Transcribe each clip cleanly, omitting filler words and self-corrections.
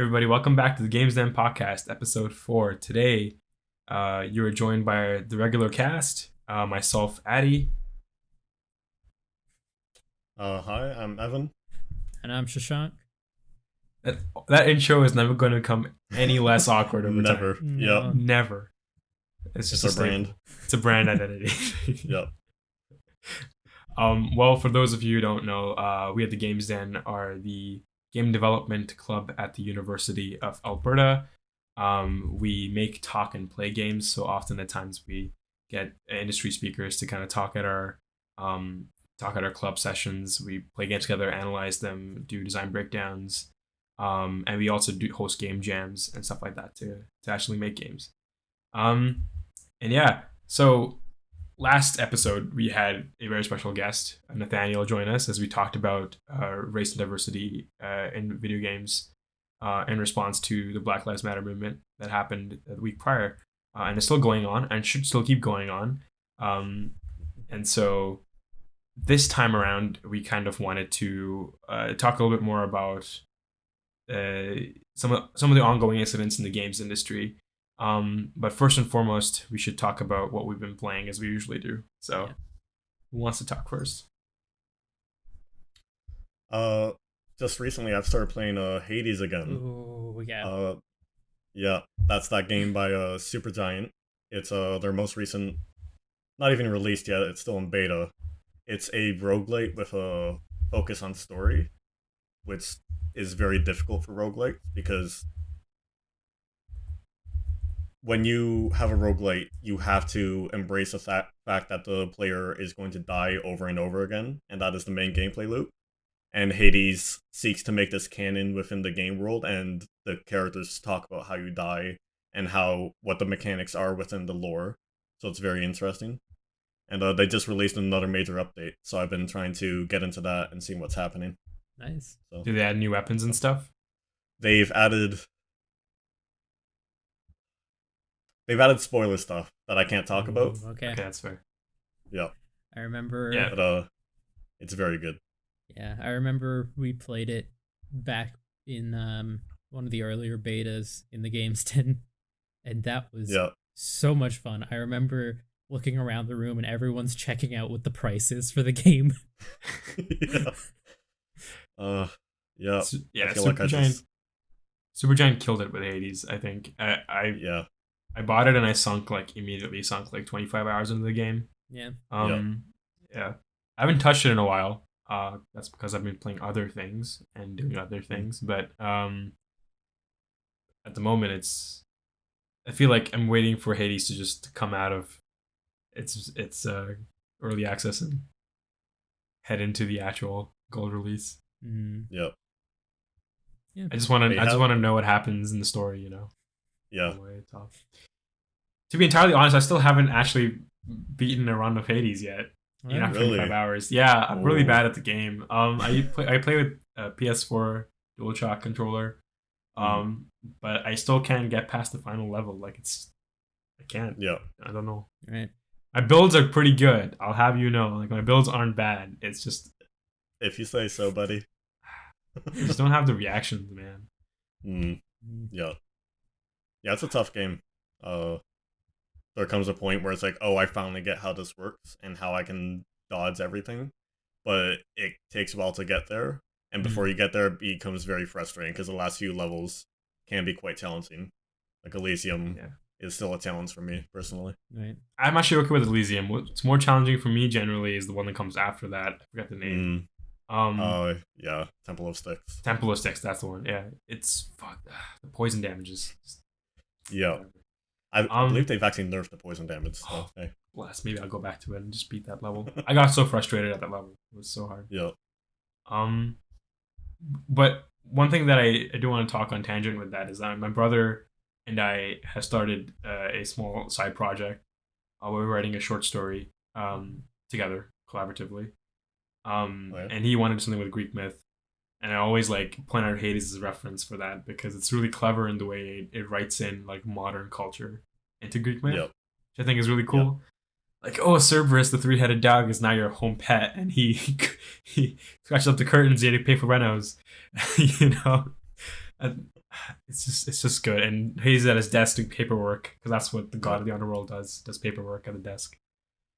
everybody. Welcome back to the Games Den podcast, episode 4. Today, you are joined by the regular cast, myself, Addy. Hi, I'm Evan. And I'm Shashank. That intro is never going to come any less awkward over Never. time. Yep. Never. It's just It's a brand. It's a brand identity. Yep. Well, for those of you who don't know, we at the Games Den are the game development club at the University of Alberta. We make, talk, and play games. So often at times we get industry speakers to kind of talk at our club sessions. We play games together, analyze them, do design breakdowns, and we also do host game jams and stuff like that to actually make games. And yeah, so last episode, we had a very special guest, Nathaniel, join us as we talked about race and diversity in video games in response to the Black Lives Matter movement that happened the week prior. And it's still going on and should still keep going on. And so this time around, we kind of wanted to talk a little bit more about some of the ongoing incidents in the games industry. But first and foremost, we should talk about what we've been playing as we usually do. So, Who wants to talk first? Just recently I've started playing Hades again. Ooh, yeah. Yeah, that's that game by Supergiant. It's their most recent, not even released yet. It's still in beta. It's a roguelite with a focus on story, which is very difficult for roguelites because when you have a roguelite, you have to embrace the fact that the player is going to die over and over again, and that is the main gameplay loop. And Hades seeks to make this canon within the game world, and the characters talk about how you die and what the mechanics are within the lore. So it's very interesting. And they just released another major update, so I've been trying to get into that and see what's happening. Nice. So, Do they add new weapons and stuff? They've added spoiler stuff that I can't talk about. Okay. Okay, that's fair. Yeah. I remember. Yeah. But it's very good. Yeah, I remember we played it back in one of the earlier betas in the Games Den, and that was so much fun. I remember looking around the room and everyone's checking out what the price is for the game. Yeah. Yeah. Yeah, I feel like Supergiant killed it with Hades, I think. I bought it and I immediately sunk like 25 hours into the game. Yeah. Yeah. I haven't touched it in a while. That's because I've been playing other things and doing other things. But at the moment, I feel like I'm waiting for Hades to just come out of its early access and head into the actual gold release. Mm. Yep. Yeah. I just want to know what happens in the story, Yeah. To be entirely honest, I still haven't actually beaten a run of Hades yet. After 25 hours. Yeah, I'm really bad at the game. I play with a PS4 DualShock controller. But I still can't get past the final level. I can't. Yeah. I don't know. Right. My builds are pretty good. I'll have you know. My builds aren't bad. It's just If you say so, buddy. I just don't have the reactions, man. Yeah. Yeah, it's a tough game. There comes a point where it's like, oh, I finally get how this works and how I can dodge everything. But it takes a while to get there. And before you get there, it becomes very frustrating because the last few levels can be quite challenging. Like Elysium is still a challenge for me, personally. Right. I'm actually okay with Elysium. What's more challenging for me generally is the one that comes after that. I forgot the name. Yeah, Temple of Sticks. Temple of Sticks, that's the one. Yeah, it's the poison damages. Yeah. I believe they've actually nerfed the poison damage. So, hey. Bless. Maybe I'll go back to it and just beat that level. I got so frustrated at that level. It was so hard. Yeah. But one thing that I do want to talk on tangent with that is that my brother and I have started a small side project. We're writing a short story together collaboratively. And he wanted something with Greek myth. And I always point out Hades as a reference for that because it's really clever in the way it writes in modern culture into Greek myth, which I think is really cool. Cerberus, the 3-headed dog, is now your home pet, and he scratches up the curtains. You had to pay for renos, And it's just good. And he's at his desk doing paperwork because that's what the god Yep. of the underworld does paperwork at a desk.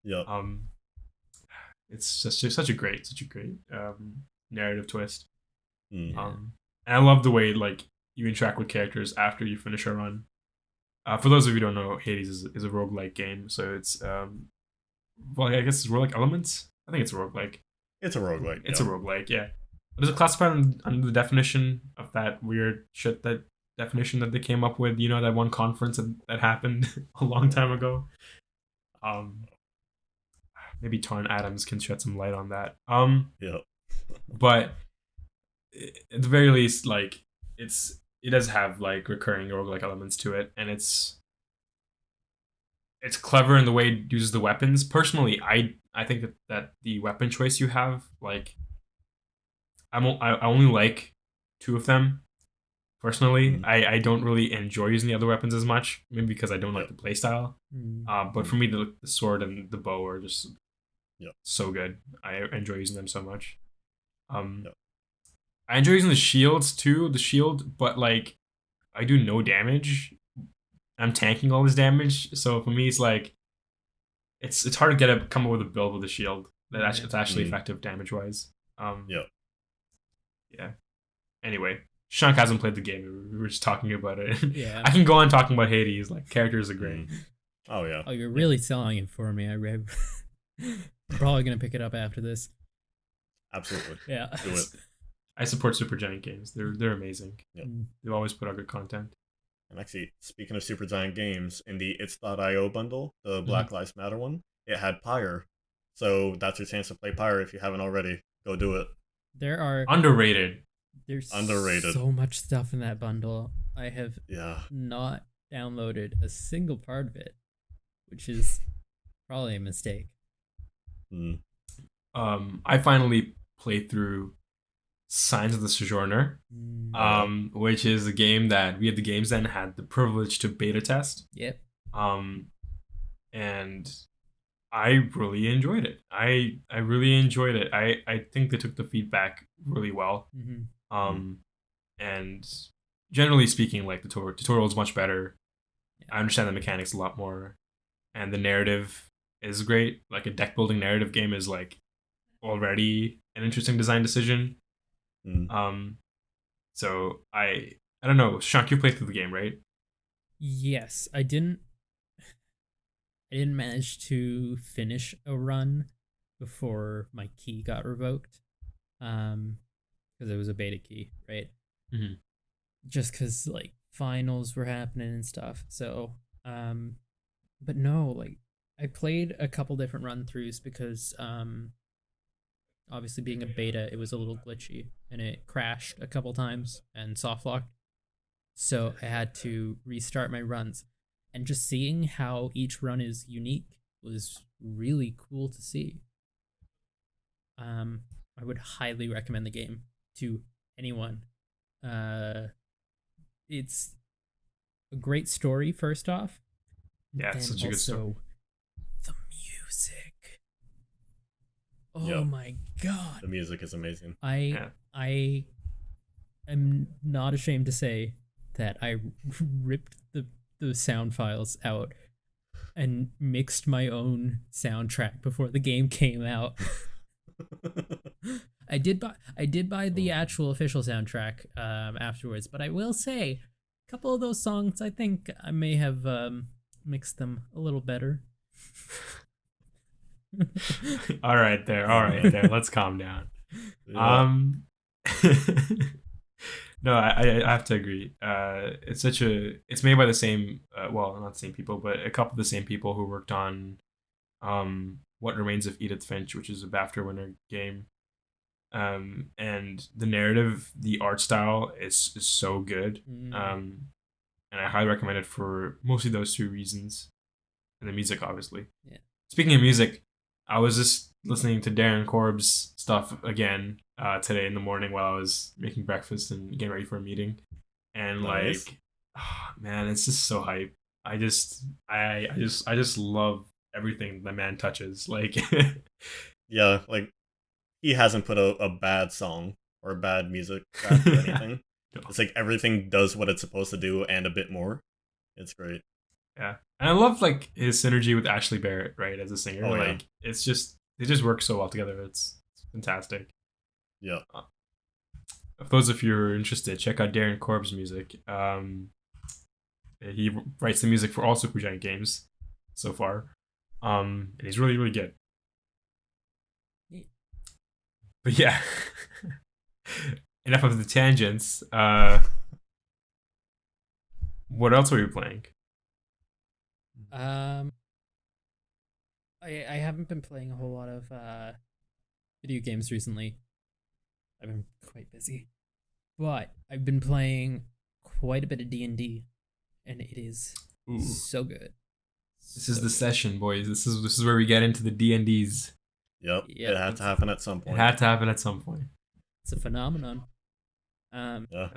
Yep. Um, it's just such a great narrative twist. Mm. Yeah. And I love the way like you interact with characters after you finish a run. For those of you who don't know, Hades is a roguelike game, so it's well, I guess it's roguelike elements. I think it's a roguelike. It's a roguelike. It's Yeah. a roguelike, yeah. But is it classified under the definition of that weird shit, that definition that they came up with? You know, that one conference that happened a long time ago. Um, Maybe Tarn Adams can shed some light on that. Yep. But at the very least, like it does have like recurring roguelike elements to it, and it's clever in the way it uses the weapons. Personally, I think that the weapon choice you have, like I only like two of them. Personally, Mm. I don't really enjoy using the other weapons as much, maybe because I don't like Yep. the playstyle. But for me, the sword and the bow are just Yep. so good. I enjoy using them so much. Um, Yep. I enjoy using the shields too. The shield, but like I do no damage. I'm tanking all this damage, so for me, it's like it's hard to come up with a build with a shield it's actually Mm. effective damage wise. Yep. Yeah. Anyway, Shunk hasn't played the game. We were just talking about it. Yeah. I can go on talking about Hades. Like characters are great. Oh yeah. Oh, you're really selling it for me. I'm probably gonna pick it up after this. Absolutely. Yeah. Do it. I support Supergiant Games. They're amazing. Yep. They always put out good content. And actually, speaking of Supergiant Games, in the It's.io bundle, the Black Lives Matter one, it had Pyre. So that's your chance to play Pyre if you haven't already. Go do it. Underrated. There's Underrated. so much stuff in that bundle. I have Yeah. not downloaded a single part of it, which is probably a mistake. Mm. I finally played through Signs of the Sojourner, which is a game that we at the Games Den had the privilege to beta test. Yep. And I really enjoyed it. I really enjoyed it. I think they took the feedback really well. And generally speaking, like the tutorial is much better. I understand the mechanics a lot more, and the narrative is great. Like a deck building narrative game is like already an interesting design decision. So I don't know. Shank, you played through the game, right? Yes, I didn't manage to finish a run before my key got revoked. Because it was a beta key, right? Mm-hmm. Just because like finals were happening and stuff. So, but no, like I played a couple different run throughs because obviously being a beta, it was a little glitchy and it crashed a couple times and soft locked. So I had to restart my runs, and just seeing how each run is unique was really cool to see. I would highly recommend the game to anyone. It's a great story, first off. Yeah, it's such a good story. The music. Oh Yep. my god. The music is amazing. I am not ashamed to say that I ripped the sound files out and mixed my own soundtrack before the game came out. I did buy the actual official soundtrack afterwards, but I will say a couple of those songs I think I may have mixed them a little better. All right there. Let's calm down. Yeah. No, I have to agree. It's made by the same, well, not the same people, but a couple of the same people who worked on What Remains of Edith Finch, which is a BAFTA winner game. And the narrative, the art style is so good. And I highly recommend it for mostly those two reasons. And the music, obviously. Yeah. Speaking of music, I was just listening to Darren Korb's stuff again today in the morning while I was making breakfast and getting ready for a meeting. And Nice. like, oh, man, it's just so hype. I just love everything the man touches. Like, Yeah, like he hasn't put a bad song or bad music track or anything. No. It's like everything does what it's supposed to do and a bit more. It's great. Yeah, and I love like his synergy with Ashley Barrett, right, as a singer. Oh yeah, Like it's just they just work so well together. It's fantastic. yeah. For those of you who are interested, check out Darren Korb's music. He writes the music for all Supergiant games so far, and he's really really good. But yeah, enough of the tangents. What else were you playing? I haven't been playing a whole lot of video games recently. I've been quite busy, but I've been playing quite a bit of D&D, and it is Ooh. so good. This is the session, boys. This is where we get into the D&Ds. Yep. It had to happen at some point. It had to happen at some point. It's a phenomenon. Yeah.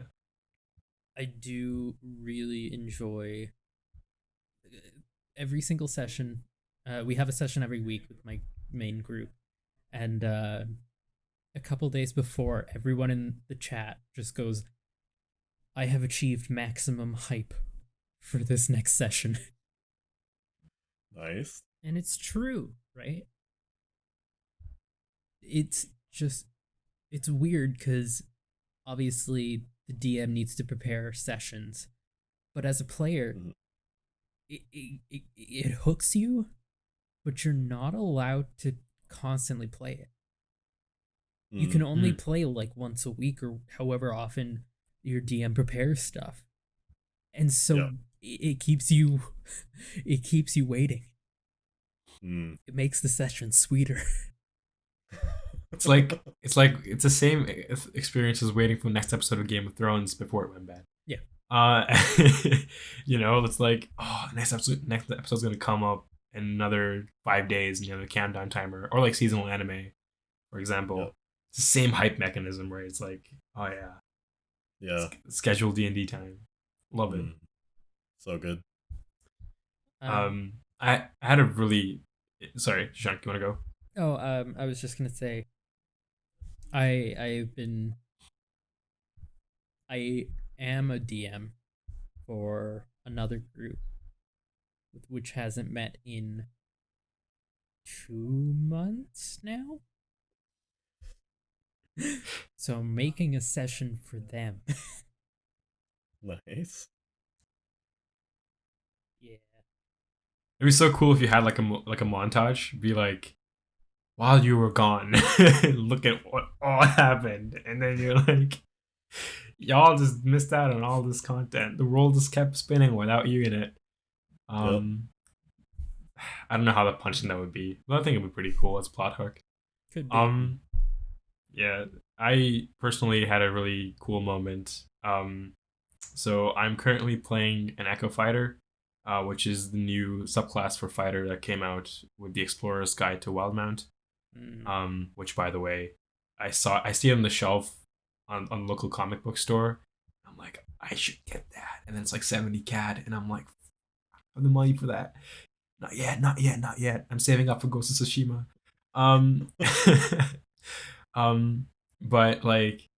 I do really enjoy every single session. We have a session every week with my main group, and a couple days before, everyone in the chat just goes, "I have achieved maximum hype for this next session." Nice. And it's true, right? It's weird because obviously the DM needs to prepare sessions, but as a player, it hooks you, but you're not allowed to constantly play it. You can only play like once a week or however often your DM prepares stuff, and so it keeps you waiting. It makes the session sweeter. It's the same experience as waiting for the next episode of Game of Thrones before it went bad. Yeah. It's like, oh, next episode's gonna come up in another 5 days, and you know, the countdown timer, or like seasonal anime, for example. Yep. It's the same hype mechanism, right? It's like, oh yeah, schedule D&D time. Love it. So good. I had a really, sorry, Shank, you want to go? Oh, I was just gonna say, I am a DM for another group which hasn't met in 2 months now. So I'm making a session for them. Nice. Yeah. It'd be so cool if you had like a montage, be like, while you were gone, look at what all happened, and then you're like, y'all just missed out on all this content. The world just kept spinning without you in it. I don't know how the punching that would be, but I think it'd be pretty cool as plot hook. Could be. Yeah, I personally had a really cool moment. So I'm currently playing an Echo Fighter, which is the new subclass for fighter that came out with the Explorer's Guide to Wildmount. Which, by the way, I see it on the shelf on the local comic book store. I'm like, I should get that, and then it's like 70 CAD, and I'm like, I have the money for that. Not yet. I'm saving up for Ghost of Tsushima. But like,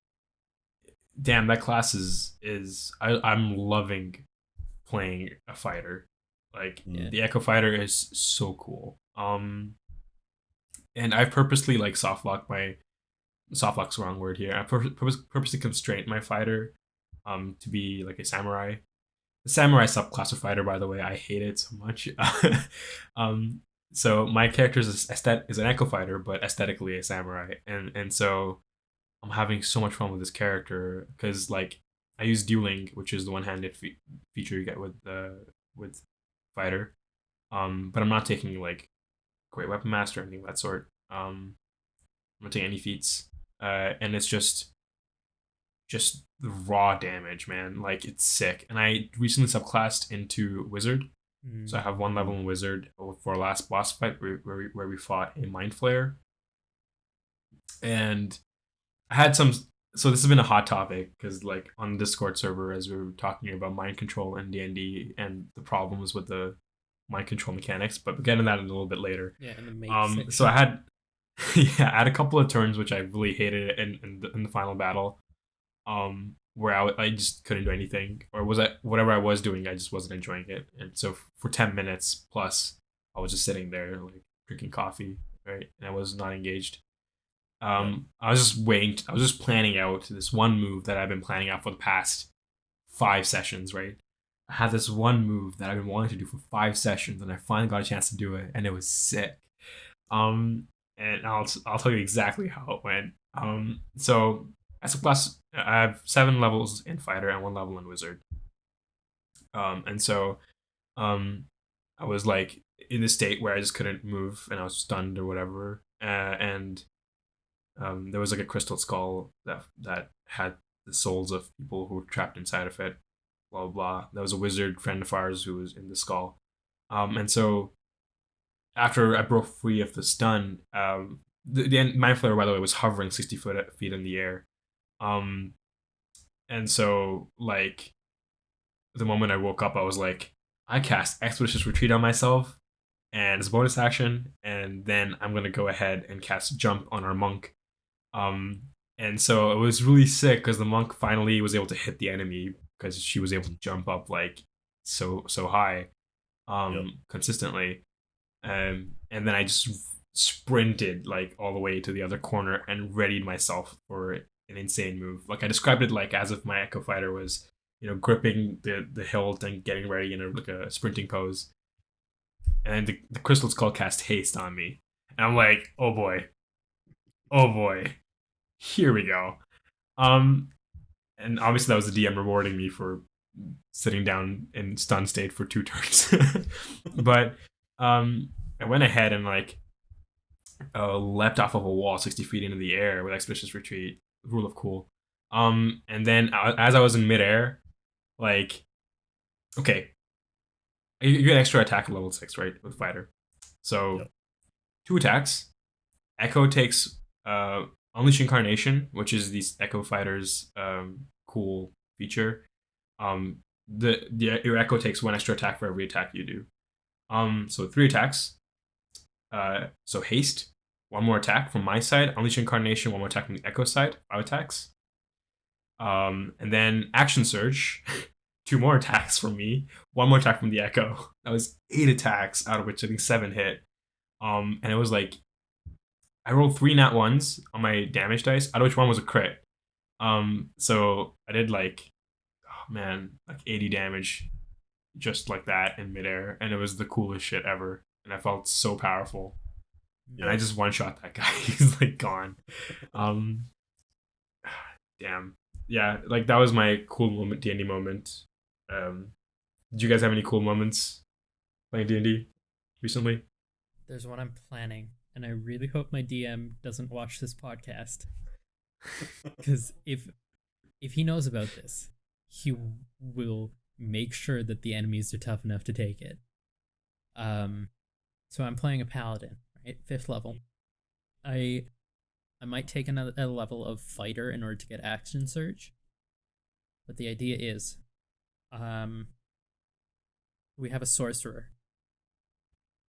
damn, that class is I'm loving playing a fighter. Like the Echo Fighter is so cool. And I've purposely like softlock's the wrong word here. I purposely constrained my fighter to be like a samurai. The samurai subclass of fighter, by the way, I hate it so much. So my character is an Echo Fighter, but aesthetically a samurai, and so I'm having so much fun with this character because like I use dueling, which is the one-handed feature you get with fighter, but I'm not taking like Great Weapon Master or anything of that sort. I'm not taking any feats, and it's just the raw damage, man. Like it's sick. And I recently subclassed into Wizard, so I have 1 level in Wizard for our last boss fight where we fought a Mind Flayer, and I had some. So this has been a hot topic because like on the Discord server, as we were talking about mind control and D&D and the problems with the mind control mechanics, but we'll get into that a little bit later. Yeah, in the main section. So I had I had a couple of turns which I really hated in the final battle, where I just couldn't do anything, or was I whatever I was doing, I just wasn't enjoying it. And so for 10 minutes plus, I was just sitting there like drinking coffee, right, and I was not engaged. Yeah. I was just waiting. I was just planning out this one move that I've been planning out for the past 5 sessions, right? I had this one move that I've been wanting to do for 5 sessions, and I finally got a chance to do it, and it was sick. Um, and I'll tell you exactly how it went. So as a class, I have 7 levels in fighter and 1 level in wizard. And so I was like in a state where I just couldn't move, and I was stunned or whatever. And there was like a crystal skull that had the souls of people who were trapped inside of it. Blah blah blah. There was a wizard friend of ours who was in the skull. And so after I broke free of the stun, the mind flayer, by the way, was hovering 60 feet in the air. Um, and so like the moment I woke up, I was like, I cast Expeditious Retreat on myself, and it's a bonus action, and then I'm gonna go ahead and cast Jump on our monk. Um, and so it was really sick because the monk finally was able to hit the enemy because she was able to jump up like so high, Yep. consistently. And then I just sprinted like all the way to the other corner and readied myself for an insane move. Like I described it like as if my Echo Fighter was, gripping the hilt and getting ready in like a sprinting pose. And the Crystal Skull cast haste on me, and I'm like, oh boy, here we go. Um, and obviously that was the DM rewarding me for sitting down in stun state for 2 turns. But I went ahead and like leapt off of a wall 60 feet into the air with Expeditious Retreat, rule of cool. And then as I was in midair, like, okay, you get extra attack at level 6, right, with fighter. So Yep. 2 attacks. Echo takes Unleash Incarnation, which is these Echo Fighters cool feature. Your Echo takes 1 extra attack for every attack you do. So 3 attacks. So haste, 1 more attack from my side. Unleash Incarnation, 1 more attack from the Echo side. 5 attacks. And then Action Surge, 2 more attacks from me. 1 more attack from the Echo. That was 8 attacks, out of which I think 7 hit. And it was like I rolled 3 nat ones on my damage dice, out of which 1 was a crit. So I did like, oh man, like 80 damage just like that in midair, and it was the coolest shit ever. And I felt so powerful. Yep. And I just one shot that guy. He's like gone. Damn. Yeah, like that was my cool moment, D&D moment. Did you guys have any cool moments playing D&D recently? There's one I'm planning, and I really hope my DM doesn't watch this podcast. Because if he knows about this, he will make sure that the enemies are tough enough to take it. So I'm playing a paladin, right? 5th level. I might take another level of fighter in order to get action surge. But the idea is, we have a sorcerer.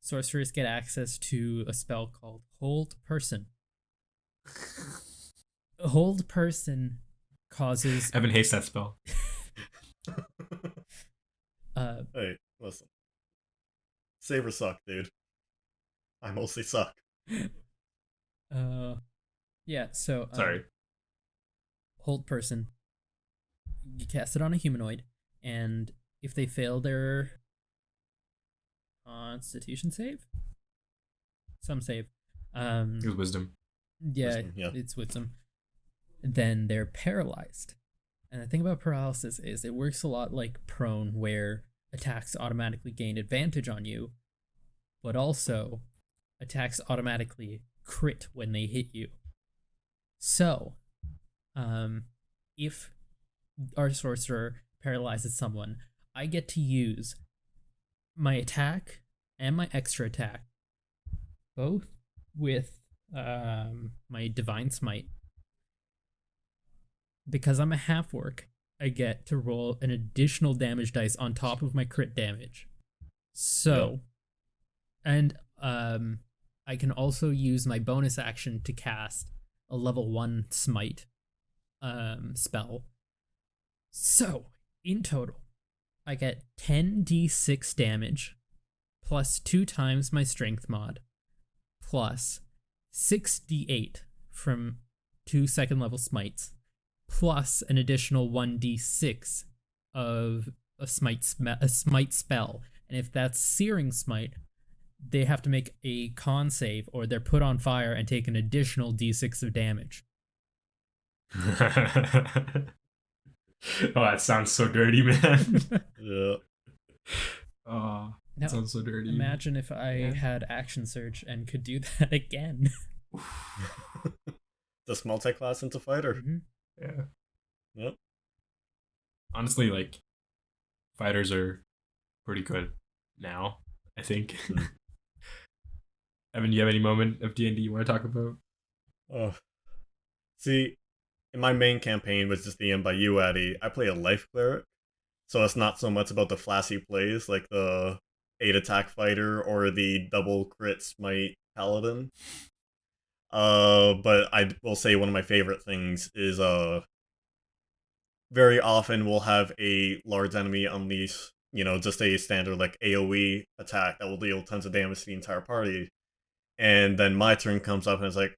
Sorcerers get access to a spell called Hold Person. Hold Person causes... Evan hates that spell. Hey, listen. Saber suck, dude. I mostly suck. Yeah, so... Sorry. Hold Person. You cast it on a humanoid, and if they fail their Constitution save? Some save. It was wisdom. Yeah, it's wisdom. Then they're paralyzed. And the thing about paralysis is it works a lot like prone, where attacks automatically gain advantage on you, but also attacks automatically crit when they hit you. So, if our sorcerer paralyzes someone, I get to use my attack and my extra attack, both with my Divine Smite. Because I'm a half-orc, I get to roll an additional damage dice on top of my crit damage. So, and I can also use my bonus action to cast a level 1 Smite spell. So, in total, I get 10d6 damage plus 2 times my strength mod plus 6d8 from 2 second level smites plus an additional 1d6 of a smite spell. And if that's Searing Smite, they have to make a con save or they're put on fire and take an additional d6 of damage. Oh, that sounds so dirty, man. Yeah. Oh, Now, that sounds so dirty. imagine if I had Action Surge and could do that again. Just multi-class into fighter. Mm-hmm. Yeah. Yep. Honestly, like, fighters are pretty good now, I think. Evan, do you have any moment of D&D you want to talk about? Oh. See, in my main campaign, which is DM'd by you, Addy, I play a life cleric. So it's not so much about the flashy plays like the 8 attack fighter or the double crit smite paladin. But I will say one of my favorite things is very often we'll have a large enemy unleash, just a standard like AoE attack that will deal tons of damage to the entire party. And then my turn comes up and it's like,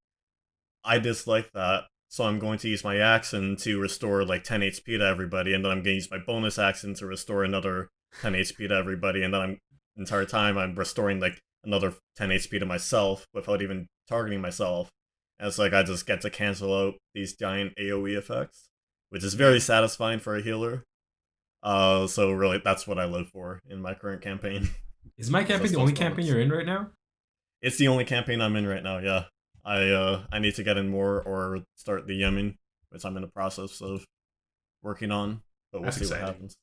I dislike that, so I'm going to use my action to restore like 10 HP to everybody, and then I'm going to use my bonus action to restore another 10 HP to everybody, and then entire time I'm restoring like another 10 HP to myself without even targeting myself. And it's like I just get to cancel out these giant AoE effects, which is very satisfying for a healer. So really, that's what I live for in my current campaign. Is my campaign the only campaign you're in right now? It's the only campaign I'm in right now, yeah. I need to get in more or start the Yemen, which I'm in the process of working on, but we'll see what happens.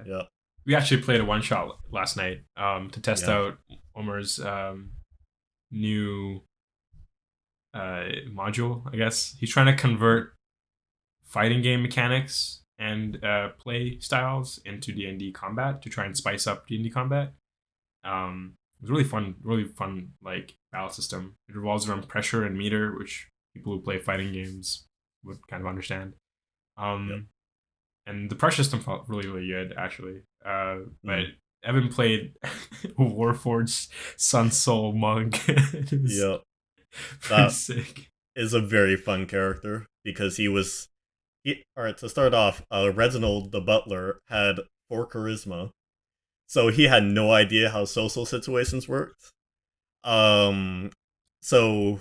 Yeah. We actually played a one shot last night to test out Omar's new module, I guess. He's trying to convert fighting game mechanics and play styles into D&D combat to try and spice up D&D combat. It was really fun, like, battle system. It revolves around pressure and meter, which people who play fighting games would kind of understand. And the pressure system felt really, really good, actually. But Evan played Warforged Sun Soul Monk. Yep. That sick. Is a very fun character because he was... Alright, to start off, Reginald the Butler had 4 charisma. So he had no idea how social situations worked. So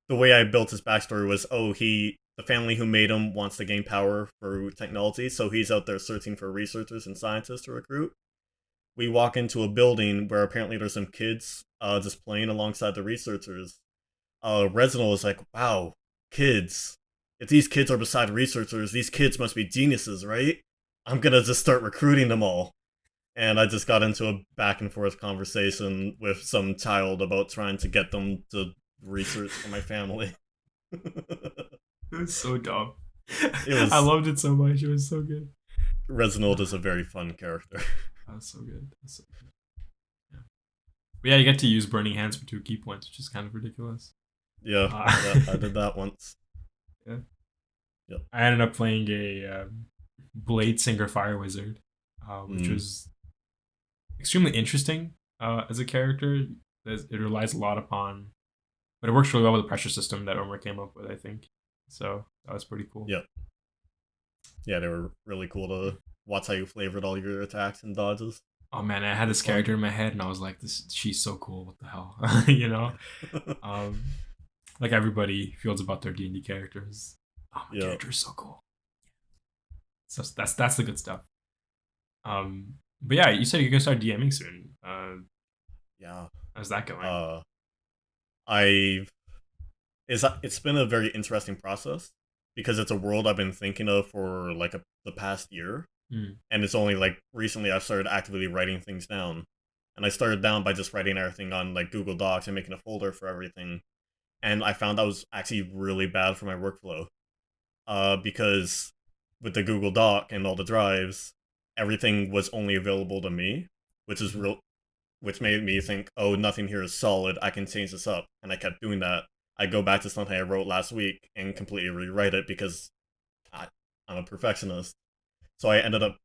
the way I built his backstory was, the family who made him wants to gain power through technology, so he's out there searching for researchers and scientists to recruit. We walk into a building where apparently there's some kids just playing alongside the researchers. Reginald is like, wow, kids. If these kids are beside researchers, these kids must be geniuses, right? I'm gonna just start recruiting them all. And I just got into a back and forth conversation with some child about trying to get them to research for my family. It was so dumb. I loved it so much. It was so good. Reginald is a very fun character. That's so good. That's so good. Yeah. But yeah, you get to use Burning Hands for 2 key points, which is kind of ridiculous. Yeah, I did that once. Yeah. Yep. I ended up playing a Blade Singer Fire Wizard, which was extremely interesting as a character. It relies a lot upon, but it works really well with the pressure system that Omar came up with, I think. So that was pretty cool. Yep. Yeah, they were really cool to watch how you flavored all your attacks and dodges. Oh man, I had this character in my head and I was like, she's so cool, what the hell? You know? Like everybody feels about their D&D characters. Oh, my character is so cool. So that's the good stuff. But yeah, you said you're gonna start DMing soon. Yeah. How's that going? It's been a very interesting process because it's a world I've been thinking of for like the past year, and it's only like recently I've started actively writing things down. And I started down by just writing everything on like Google Docs and making a folder for everything, and I found that was actually really bad for my workflow, because with the Google Doc and all the drives, everything was only available to me, which made me think, oh, nothing here is solid, I can change this up. And I kept doing that. I go back to something I wrote last week and completely rewrite it because I'm a perfectionist. So I ended up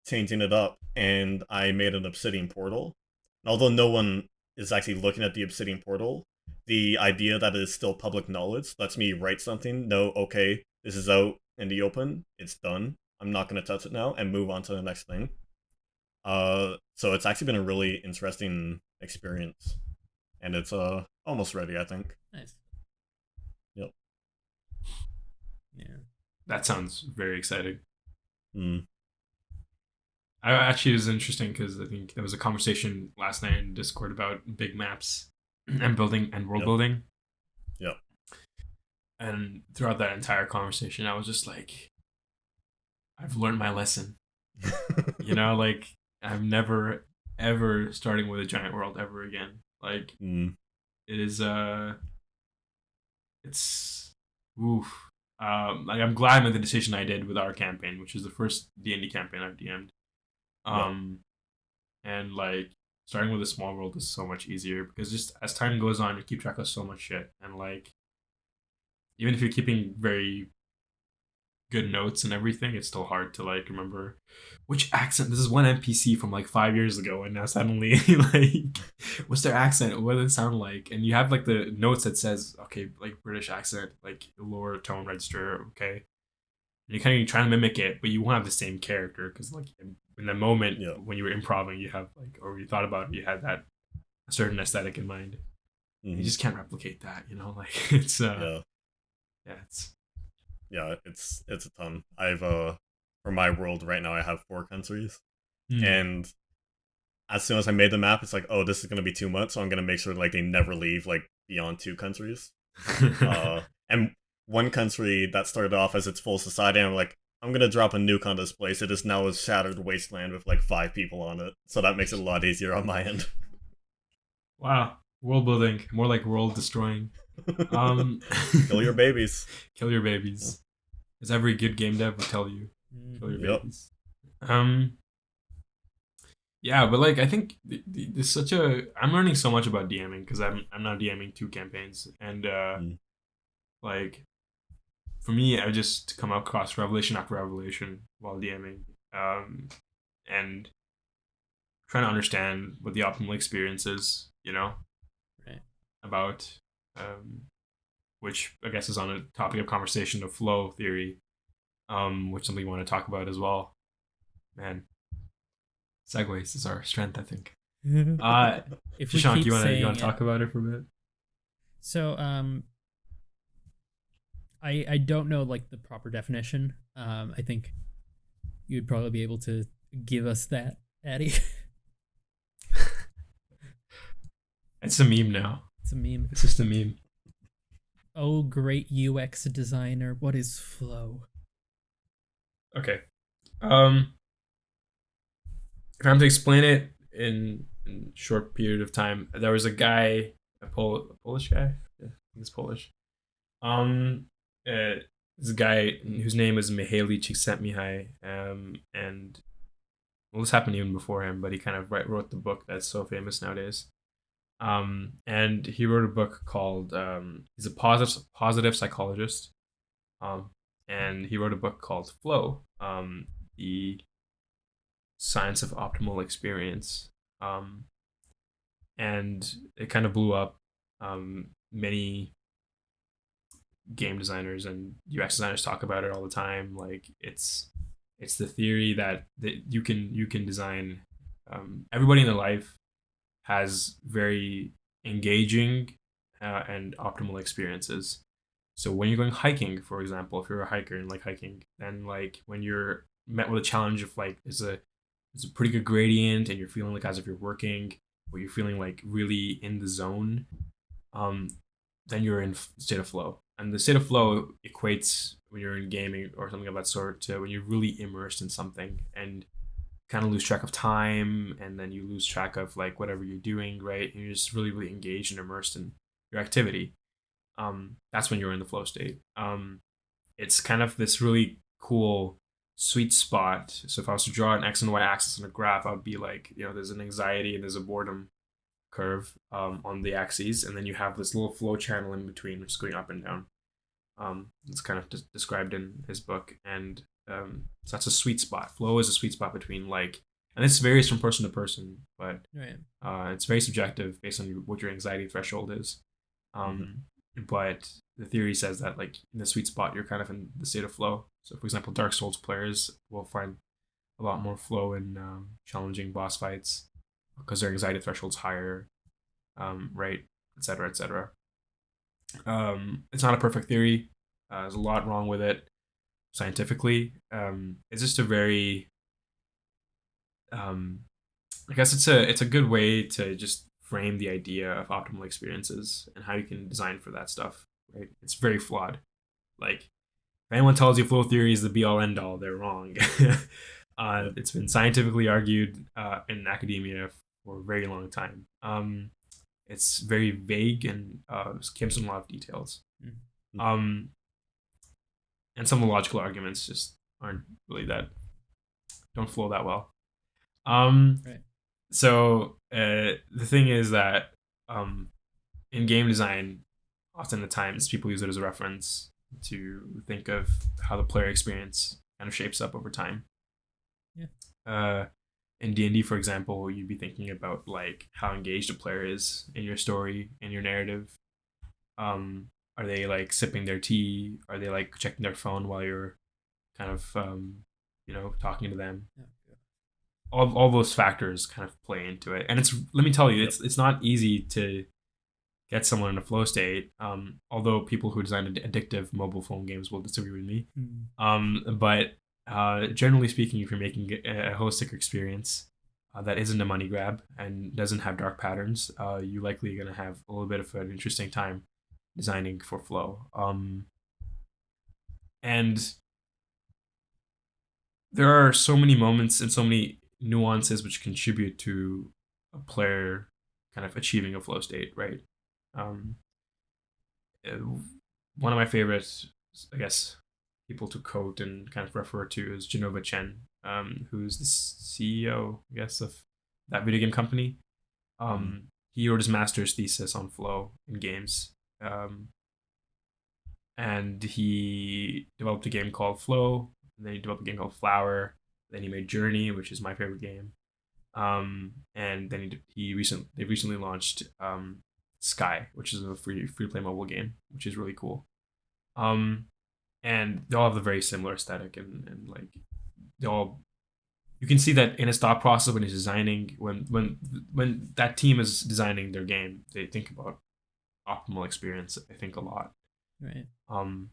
changing it up, and I made an obsidian portal. And although no one is actually looking at the obsidian portal, the idea that it is still public knowledge lets me write something. No, okay, this is out in the open. It's done. I'm not going to touch it now and move on to the next thing. So it's actually been a really interesting experience, and it's almost ready, I think. Nice. Yep. Yeah. That sounds very exciting. Mm. I actually, it was interesting because I think there was a conversation last night in Discord about big maps and building and world Yep. building. Yep. And throughout that entire conversation, I was just like, I've learned my lesson. You know, like I'm never ever starting with a giant world ever again. Like it is it's oof. Like I'm glad I made the decision I did with our campaign, which is the first D&D campaign I've DM'd. Yep. And like starting with a small world is so much easier because just as time goes on, you keep track of so much shit, and like even if you're keeping very good notes and everything, it's still hard to like remember which accent. This is one NPC from like 5 years ago, and now suddenly like, what's their accent? What does it sound like? And you have like the notes that says, okay, like British accent, like lower tone register, okay. And you're kind of trying to mimic it, but you won't have the same character because like in the moment when you were improvising, you have like, or you thought about it, you had that a certain aesthetic in mind. You just can't replicate that, you know. Like it's it's a ton. I've for my world right now I have 4 countries. And as soon as I made the map, it's like, oh, this is gonna be too much, so I'm gonna make sure like they never leave like beyond 2 countries. And one country that started off as its full society, and I'm like, I'm gonna drop a nuke on this place. It is now a shattered wasteland with like 5 people on it, so that makes it a lot easier on my end. Wow, world building, more like world destroying. Kill your babies. Kill your babies. As every good game dev would tell you, kill your babies. Yeah, but like I think there's such a. I'm learning so much about DMing because I'm now DMing 2 campaigns, and like for me, I just come across revelation after revelation while DMing, and trying to understand what the optimal experience is, you know, right. About which I guess is on a topic of conversation of flow theory, which something we want to talk about as well. Man, segues is our strength, I think. If Shashank, you want to talk about it for a bit? So, I don't know like the proper definition. I think you'd probably be able to give us that, Addy. It's a meme now. It's a meme. It's just a meme. Oh, great UX designer, what is flow? Okay. If I'm to explain it in a short period of time, there was a guy, a Polish guy. Yeah, I think it's Polish. This guy whose name is Mihaly Csikszentmihalyi, and well, this happened even before him, but he kind of wrote the book that's so famous nowadays. And he wrote a book called he's a positive psychologist, and he wrote a book called Flow, the science of optimal experience, and it kind of blew up. Many game designers and UX designers talk about it all the time. Like it's the theory that you can design. Everybody in their life has very engaging and optimal experiences. So when you're going hiking, for example, if you're a hiker and like hiking, then like when you're met with a challenge of like it's a pretty good gradient and you're feeling like as if you're working, or you're feeling like really in the zone, then you're in state of flow. And the state of flow equates when you're in gaming or something of that sort to when you're really immersed in something and kind of lose track of time, and then you lose track of like whatever you're doing, right? And you're just really, really engaged and immersed in your activity. That's when you're in the flow state. It's kind of this really cool sweet spot. So if I was to draw an X and Y axis on a graph, I would be like, you know, there's an anxiety and there's a boredom curve on the axes, and then you have this little flow channel in between, which is going up and down. It's kind of described in his book, and So that's a sweet spot. Flow is a sweet spot between like, and this varies from person to person, but Right. it's very subjective based on what your anxiety threshold is. Mhm. But the theory says that like in the sweet spot, you're kind of in the state of flow. So, for example, Dark Souls players will find a lot more flow in challenging boss fights because their anxiety threshold's higher, right, etc., etc. It's not a perfect theory. There's a lot wrong with it scientifically. It's just a very, um, I guess it's a good way to just frame the idea of optimal experiences and how you can design for that stuff. Right? It's very flawed. Like if anyone tells you flow theory is the be all end all, they're wrong. Yep. It's been scientifically argued in academia for a very long time. It's very vague and skips in a lot of details. Mm. Um, and some of the logical arguments just aren't really that don't flow that well. Um, Right. so the thing is that um, in game design, often the times people use it as a reference to think of how the player experience kind of shapes up over time. Yeah. In D&D, for example, you'd be thinking about like how engaged a player is in your story, in your narrative. Are they like sipping their tea? Are they like checking their phone while you're kind of talking to them? Yeah. All those factors kind of play into it, and it's let me tell you, Yep. it's not easy to get someone in a flow state. Although people who design addictive mobile phone games will disagree with me. Mm. But generally speaking, if you're making a holistic experience that isn't a money grab and doesn't have dark patterns, you're likely going to have a little bit of an interesting time designing for flow. And there are so many moments and so many nuances which contribute to a player kind of achieving a flow state, right? Um, uh, One of my favorites, I guess, people to quote and kind of refer to is Genova Chen, who's the CEO, I guess, of that video game company. Mhm. He wrote his master's thesis on flow in games, um, and he developed a game called Flow. And then he developed a game called Flower. Then he made Journey, which is my favorite game. And then they recently launched Sky, which is a free to play mobile game, which is really cool. Um, and they all have a very similar aesthetic and like they all you can see that in his thought process when he's designing when that team is designing their game, they think about optimal experience, I think, a lot. Right. Um,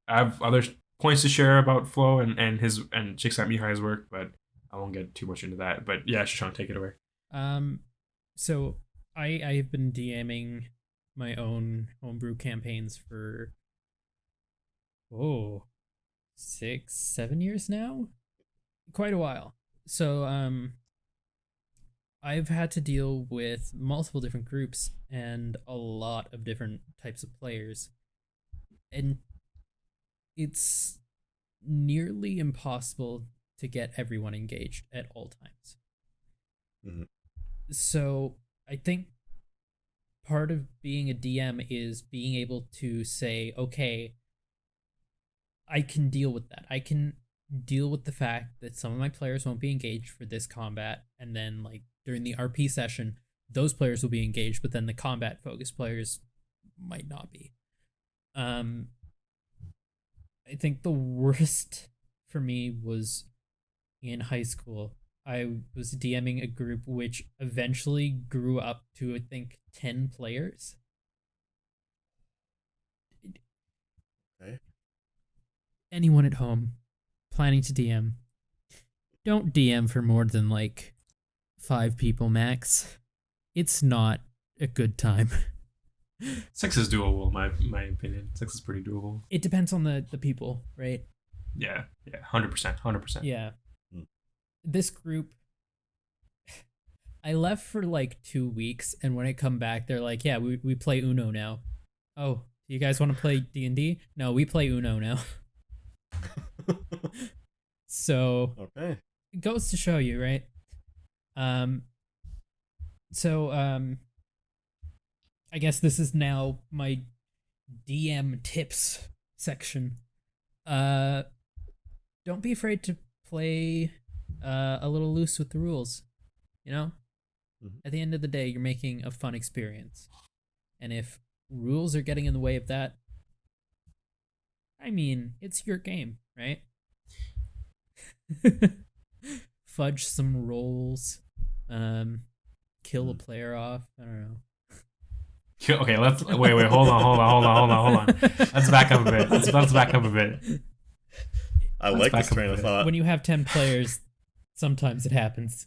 I have other points to share about Flow and his and Csikszentmihalyi's work, but I won't get too much into that. But yeah, Shashank, take it away. Um, so I've been DMing my own homebrew campaigns for oh 6 7 years now, quite a while. So I've had to deal with multiple different groups and a lot of different types of players, and it's nearly impossible to get everyone engaged at all times. Mhm. So I think part of being a DM is being able to say, okay, I can deal with that. I can deal with the fact that some of my players won't be engaged for this combat, and then like during the RP session, those players will be engaged, but then the combat focused players might not be. Um, I think the worst for me was in high school. I was DMing a group which eventually grew up to I think 10 players. Okay. Anyone at home planning to DM, don't DM for more than like 5 people max. It's not a good time. 6 is doable, my opinion. 6 is pretty doable. It depends on the people, right? Yeah, 100%, 100%. Yeah. Mm. This group, I left for like 2 weeks, and when I come back, they're like, "Yeah, we play Uno now." Oh, you guys want to play D&D? No, we play Uno now. So Okay. it goes to show you, right? Um. So I guess this is now my DM tips section. Uh, don't be afraid to play a little loose with the rules. You know, Mhm. at the end of the day, you're making a fun experience, and if rules are getting in the way of that, I mean, it's your game, right? Fudge some rolls, um, kill a Mhm. player off. I don't know. Okay, let's wait. Hold on. Let's back up a bit. Let's back up a bit. I Let's like this back up a train of bit. thought. When you have 10 players, sometimes it happens.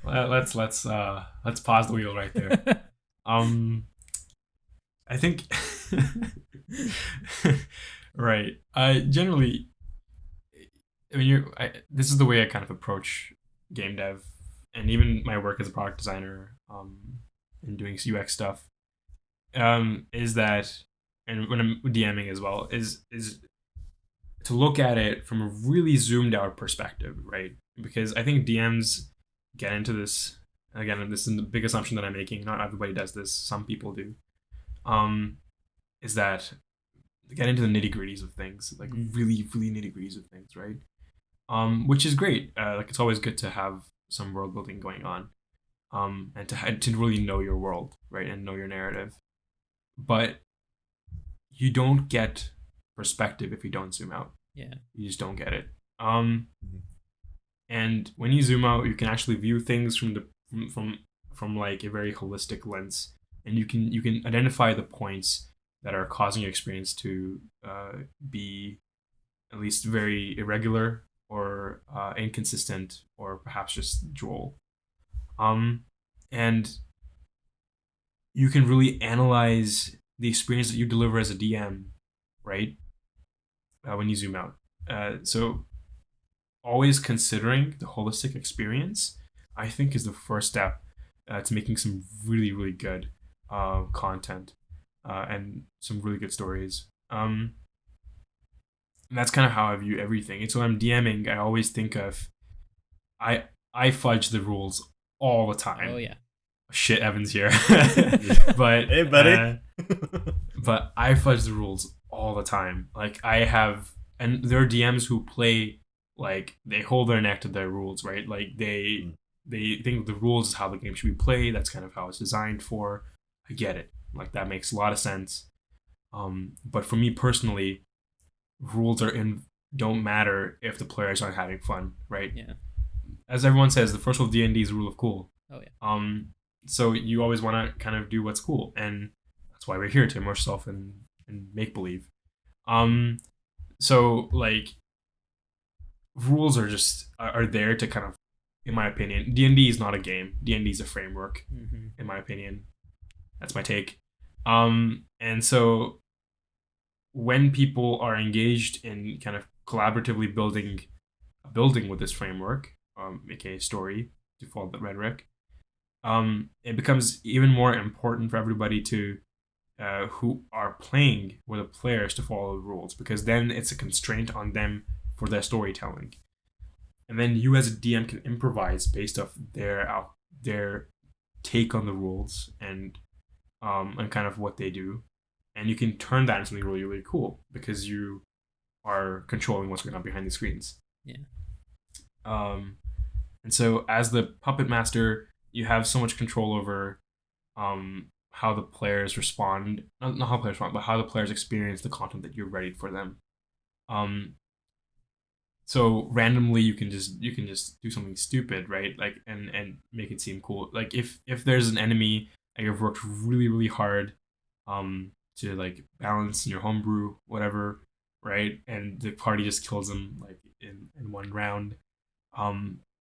Let's pause the wheel right there. I think right. Generally, I mean, this is the way I kind of approach game dev, and even my work as a product designer, and doing UX stuff, is that, and when I'm DMing as well, is to look at it from a really zoomed out perspective, right? Because I think DMs get into this again. This is the big assumption that I'm making. Not everybody does this. Some people do. Um, is that they get into the nitty gritties of things, like really, really nitty gritties of things, right? Which is great. Like it's always good to have some world building going on, and to really know your world, right, and know your narrative. But you don't get perspective if you don't zoom out. Yeah. You just don't get it. And when you zoom out, you can actually view things from like a very holistic lens, and you can identify the points that are causing your experience to be at least very irregular or inconsistent or perhaps just droll. And you can really analyze the experience that you deliver as a DM, right? When you zoom out. So always considering the holistic experience, I think, is the first step to making some really, really good content and some really good stories. And that's kind of how I view everything. And so when I'm DMing, I always think of I I fudge the rules all the time. Oh yeah. Shit, Evan's here, but Hey, buddy. but I fudge the rules all the time. Like I have, and there are DMs who play like they hold their neck to their rules, right? Like they think the rules is how the game should be played. That's kind of how it's designed for. I get it. Like that makes a lot of sense. But for me personally, rules don't matter if the players aren't having fun, right? Yeah. As everyone says, the first rule of D&D is the rule of cool. Oh yeah. So you always want to kind of do what's cool, and that's why we're here, to immerse yourself in make believe. So like rules are there to kind of, in my opinion, D&D is not a game. D&D is a framework, in my opinion. That's my take. And so when people are engaged in kind of collaboratively building a building with this framework, aka story, to follow the rhetoric, it becomes even more important for everybody to who are playing with the players to follow the rules, because then it's a constraint on them for their storytelling, and then you as a DM can improvise based off their take on the rules and kind of what they do, and you can turn that into something really, really cool because you are controlling what's going on behind the screens. Yeah. And so as the puppet master, you have so much control over how the players respond, not how players respond, but how the players experience the content that you're ready for them. So randomly you can just do something stupid, right? Like and make it seem cool. Like if there's an enemy that you've worked really, really hard to like balance in your homebrew, whatever, right? And the party just kills them like in one round.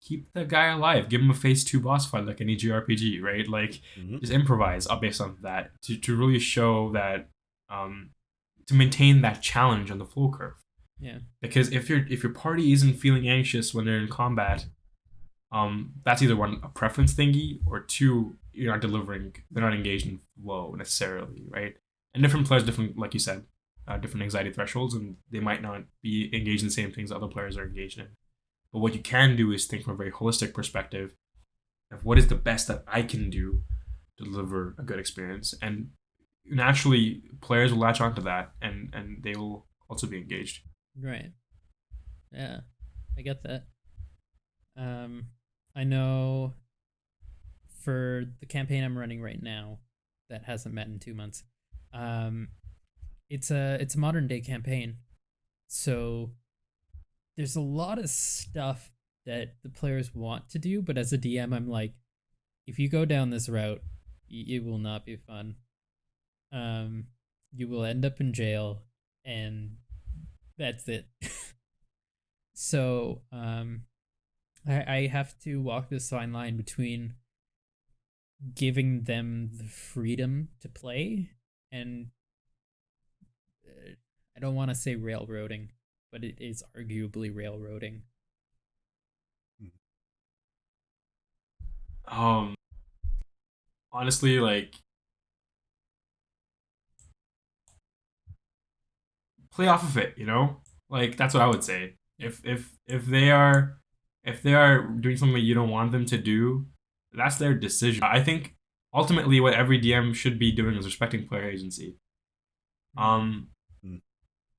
Keep the guy alive. Give him a phase 2 boss fight like any JRPG, right? Like just improvise based on that to really show that to maintain that challenge on the flow curve. Yeah. Because if your party isn't feeling anxious when they're in combat, that's either one, a preference thingy, or two, you're not delivering. They're not engaged in flow necessarily, right? And different players, different, like you said, different anxiety thresholds, and they might not be engaged in the same things other players are engaged in. But what you can do is think from a very holistic perspective of what is the best that I can do to deliver a good experience. And naturally, players will latch onto that, and they will also be engaged. Right. Yeah, I get that. Um, I know for the campaign I'm running right now, that hasn't met in 2 months. Um, it's a modern day campaign, so there's a lot of stuff that the players want to do, but as a DM, I'm like, if you go down this route, it will not be fun. Um, you will end up in jail, and that's it. So, I have to walk this fine line between giving them the freedom to play and I don't want to say railroading, but it is arguably railroading. Um, Honestly, like play off of it, you know? Like that's what I would say. Yeah. If they are doing something you don't want them to do, that's their decision. I think ultimately what every DM should be doing is respecting player agency. Mm. Um Mm.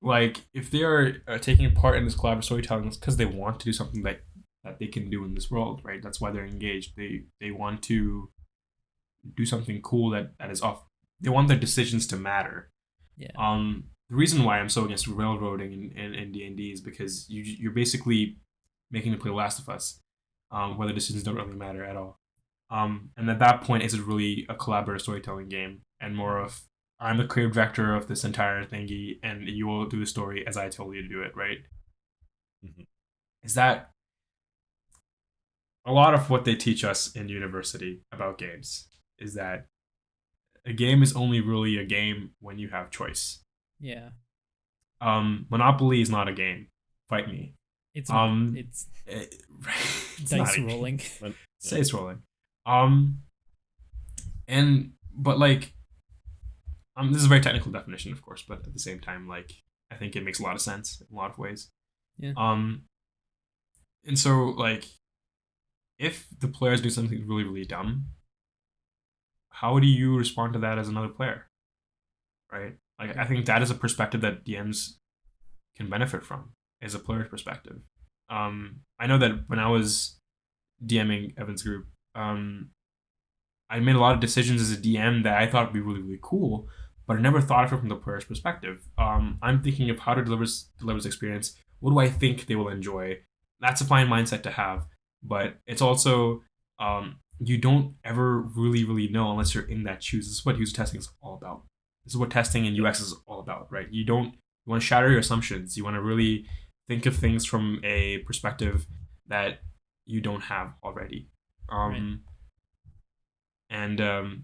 like if they are taking part in this collaborative storytelling, it's because they want to do something that they can do in this world, right? That's why they're engaged. They want to do something cool that is off. They want their decisions to matter. Yeah. The reason why I'm so against railroading in D&D is because you're basically making them play Last of Us, where the decisions don't really matter at all. And at that point, is it really a collaborative storytelling game and more of I'm the creative director of this entire thingy, and you will do the story as I told you to do it, right? Mm-hmm. Is that a lot of what they teach us in university about games? Is that a game is only really a game when you have choice. Yeah. Monopoly is not a game. Fight me. It's not. Um, It's it, it's not dice a game. rolling. But, Say yeah. it's rolling. Um, but like, this is a very technical definition, of course, but at the same time, like, I think it makes a lot of sense in a lot of ways. Yeah. Um, and so like, if the players do something really, really dumb, how do you respond to that as another player, right? Like, I Right. think that is a perspective that DMs can benefit from, is a player's perspective. I know that when I was DMing Evan's group, I made a lot of decisions as a DM that I thought would be really, really cool, but I never thought of it from the player's perspective. I'm thinking of how to deliver this experience. What do I think they will enjoy? That's a fine mindset to have, but it's also you don't ever really, really know unless you're in that shoes. This is what user testing is all about. This is what testing and Yeah. UX is all about, right? You want to shatter your assumptions. You want to really think of things from a perspective that you don't have already. Right. Um, and um,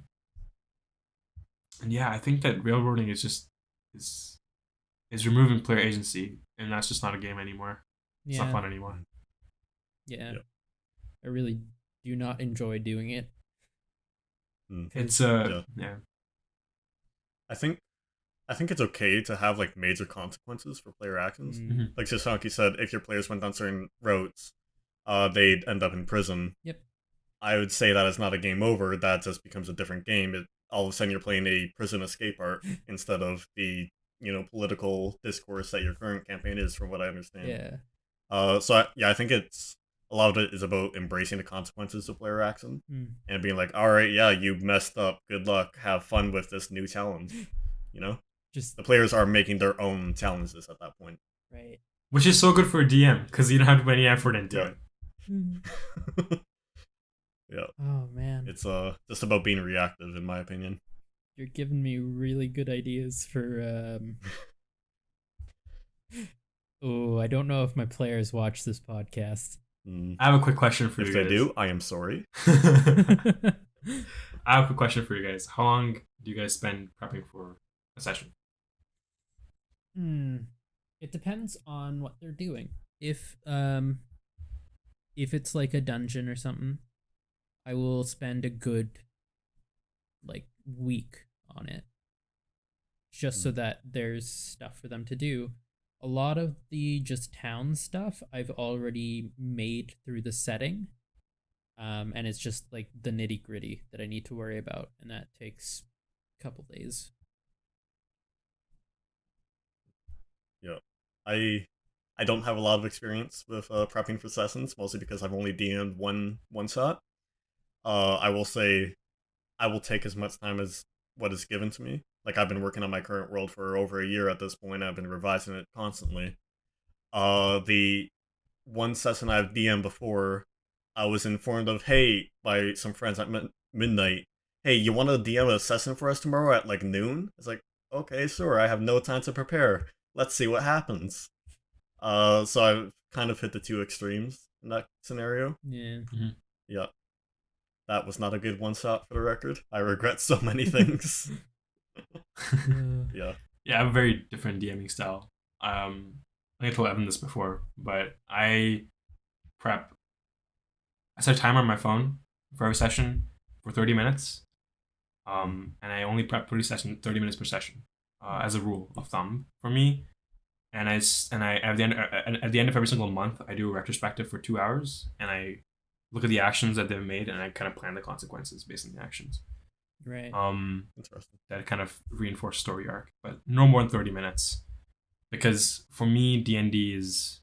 and yeah, I think that railroading is is removing player agency, and that's just not a game anymore. It's not Yeah. fun anymore. Yeah. Yeah. I really do not enjoy doing it Mm. It's because Yeah. yeah. I think I think it's okay to have like major consequences for player actions. Mm-hmm. Like Sasanki said, if your players went down certain roads, they'd end up in prison. yep. I would say that is not a game over. That just becomes a different game. All of a sudden, you're playing a prison escape art instead of the political discourse that your current campaign is, from what I understand. Yeah. I think it's a lot of it is about embracing the consequences of player action Mm. and being like, all right, yeah, you messed up. Good luck. Have fun with this new challenge. You know, Just the players are making their own challenges at that point. right. Which is so good for a DM because you don't have to put any effort into Yeah. it. Mm. Yeah, Oh man, it's just about being reactive, in my opinion. you're giving me really good ideas for Oh, I don't know if my players watch this podcast. Mm. I have a quick question for If you they guys. do, I am sorry. I have a quick question for you guys. How long do you guys spend prepping for a session? Hmm. It depends on what they're doing. If it's like a dungeon or something, I will spend a good like week on it just so Mm. that there's stuff for them to do. A lot of the just town stuff I've already made through the setting. And it's just like the nitty gritty that I need to worry about, and that takes a couple days. Yeah. I I don't have a lot of experience with prepping for sessions, mostly because I've only DM'd one shot. I will say I will take as much time as what is given to me. Like I've been working on my current world for over a year at this point. I've been revising it constantly. The one session I've DM'd before, I was informed of, hey, by some friends at midnight, hey, you want to DM a session for us tomorrow at like noon? It's like, okay, sure. I have no time to prepare. Let's see what happens. So I've kind of hit the two extremes in that scenario. Yeah. Mhm. Yeah, that was not a good one shot for the record. I regret so many things. Yeah. Yeah, I have a very different DMing style. I told Evan this before, but prep. I set a timer on my phone for every session for 30 minutes, and I only prep 30 minutes per session, as a rule of thumb for me. And I at the end of every single month, I do a retrospective for 2 hours, and I look at the actions that they've made, and I kind of plan the consequences based on the actions. Right. Interesting. That kind of reinforce story arc, but no more than 30 minutes, because for me, D&D is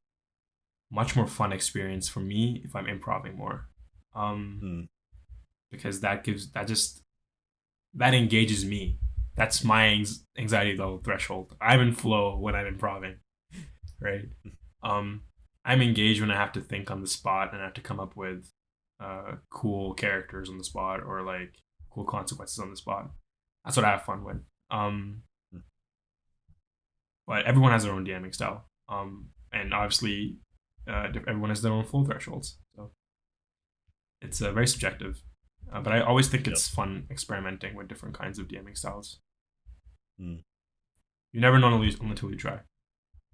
much more fun experience for me if I'm improving more, Hmm. because that engages me. That's my anxiety level threshold. I'm in flow when I'm improving, right? Um, I'm engaged when I have to think on the spot and I have to come up with cool characters on the spot, or like cool consequences on the spot. That's what I have fun with. Um, Hmm. but everyone has their own DMing style. And obviously, everyone has their own flow thresholds. So it's very subjective. But I always think Yep. it's fun experimenting with different kinds of DMing styles. Hmm. You never know until you try.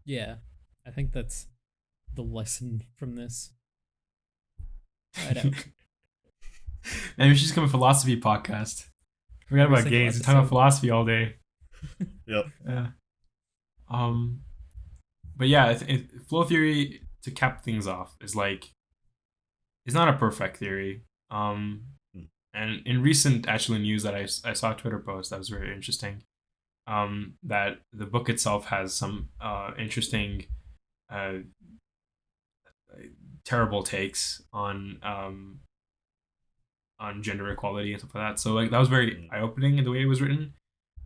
Yeah. I think that's the lesson from this. Try it out. Maybe we should just become a philosophy podcast. Forget Every about single games. We talk about episode. philosophy all day. Yep. Yeah. Um. But yeah, flow theory, to cap things off, is like, it's not a perfect theory. Hmm. And in recent actually news that I saw a Twitter post that was very interesting. That the book itself has some interesting, uh, terrible takes on gender equality and stuff like that. So like that was very Hmm. eye opening in the way it was written.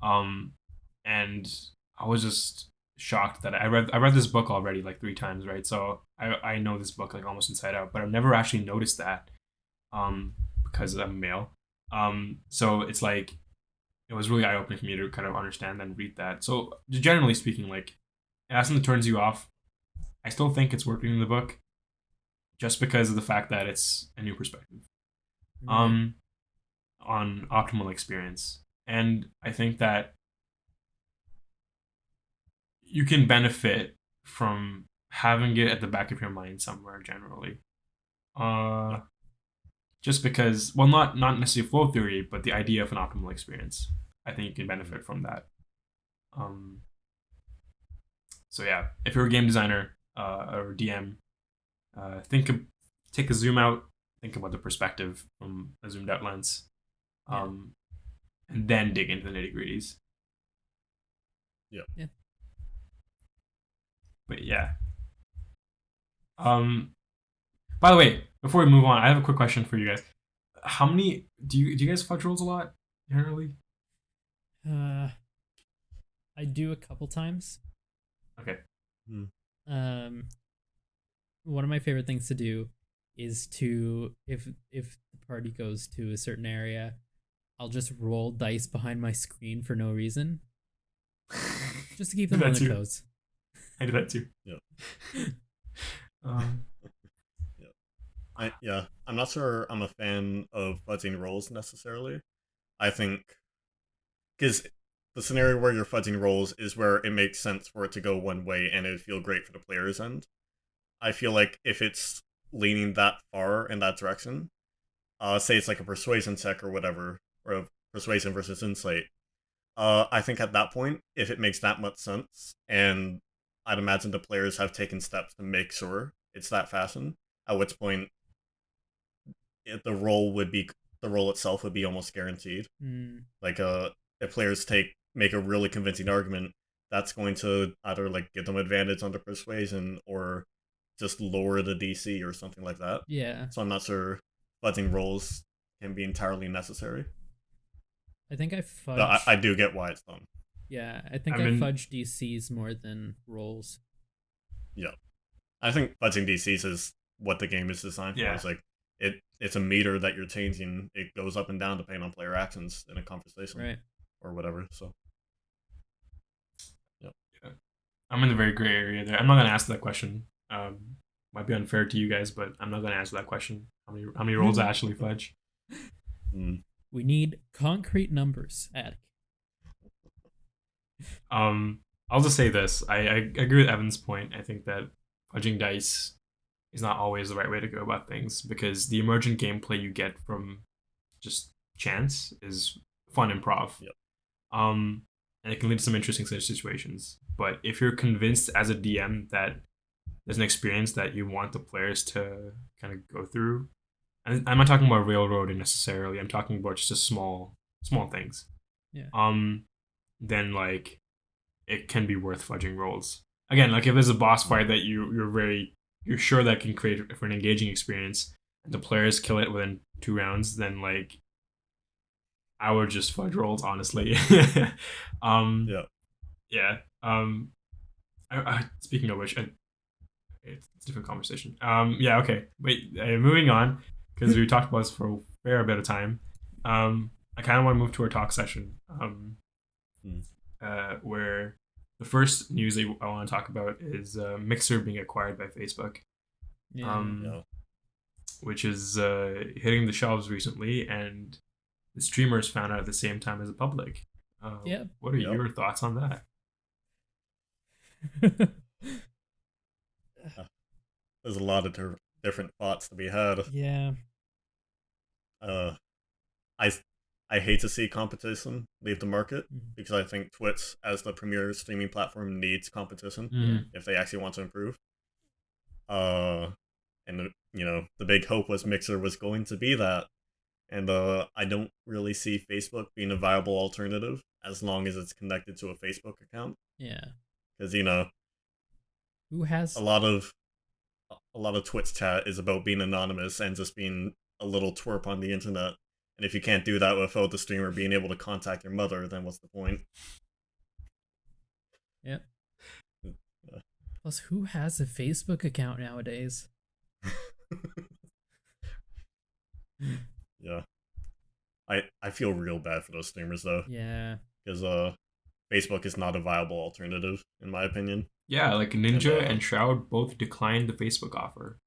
Um, and I was just shocked that I read this book already like 3 times, right? So I know this book like almost inside out, but I've never actually noticed that, um, because I'm male. So it's like it was really eye opening for me to kind of understand and read that. So generally speaking, like, it has something that turns you off. I still think it's worth reading the book just because of the fact that it's a new perspective, Right. um, on optimal experience. And I think that you can benefit from having it at the back of your mind somewhere generally. Uh, Yeah. just because, well, not necessarily flow theory, but the idea of an optimal experience. I think you can Hmm. benefit from that. Um, so yeah, if you're a game designer, or DM, think of take a zoom out, think about the perspective from a zoomed out lens, Yeah. um, and then dig into the nitty gritties. Yeah. Yeah. But yeah. Um, by the way, before we move on, I have a quick question for you guys. How many do you guys fudge rolls a lot generally? Uh, I do a couple times. Okay. Hmm. Um, one of my favorite things to do is to if the party goes to a certain area, I'll just roll dice behind my screen for no reason, just to keep I do them on that their too. toes. I do that too. Yeah. Um, Yeah. I'm not sure I'm a fan of fudging rolls necessarily. I think because the scenario where you're fudging rolls is where it makes sense for it to go one way and it would feel great for the player's end. I feel like if it's leaning that far in that direction, say it's like a persuasion check or whatever, or a persuasion versus insight. I think at that point, if it makes that much sense, and I'd imagine the players have taken steps to make sure it's that fashion, at which point the role itself would be almost guaranteed. Mm, Like if players make a really convincing argument, that's going to either like give them advantage under persuasion or just lower the DC or something like that. Yeah. So I'm not sure fudging rolls can be entirely necessary. I think I But fudge. I do get why it's done. Yeah, I think I I mean, fudge DCs more than rolls. Yeah. I think fudging DCs is what the game is designed for. yeah. It's like it's a meter that you're changing. It goes up and down depending on player actions in a conversation Right. or whatever. So yeah. Yeah. I'm in the very gray area there. I'm not gonna answer that question. Might be unfair to you guys, but I'm not gonna answer that question. How many rolls I actually fudge? Mm. We need concrete numbers, Attic. I'll just say this. I agree with Evan's point. I think that fudging dice is not always the right way to go about things because the emergent gameplay you get from just chance is fun improv. Yep. And it can lead to some interesting situations. But if you're convinced as a DM that there's an experience that you want the players to kind of go through, and I'm not talking about railroading necessarily. I'm talking about just a small things. Yeah. Then like it can be worth fudging rolls. Again, like if there's a boss fight that you're sure that can create for an engaging experience, and the players kill it within 2 rounds, then like I would just fudge rolls honestly. Yeah. Yeah. Speaking of which, it's a different conversation. Yeah. Okay. Wait. Moving on because we talked about this for a fair bit of time. I kind of want to move to our talk session. Mm. Where the first news that I want to talk about is Mixer being acquired by Facebook. Yeah. Yeah. Which is hitting the shelves recently, and the streamers found out at the same time as the public. Yeah. What are Yep. your thoughts on that? There's a lot of different thoughts to be had. Yeah. I I hate to see competition leave the market Mhm. because I think Twitch, as the premier streaming platform, needs competition Mm. if they actually want to improve. And the big hope was Mixer was going to be that, and I don't really see Facebook being a viable alternative as long as it's connected to a Facebook account. Yeah. Because Who has a lot of Twitch chat is about being anonymous and just being a little twerp on the internet. And if you can't do that without the streamer being able to contact your mother, then what's the point? Yep. Yeah. Plus, who has a Facebook account nowadays? Yeah. I feel real bad for those streamers though, Yeah. because Facebook is not a viable alternative in my opinion. Yeah, like Ninja and Shroud both declined the Facebook offer.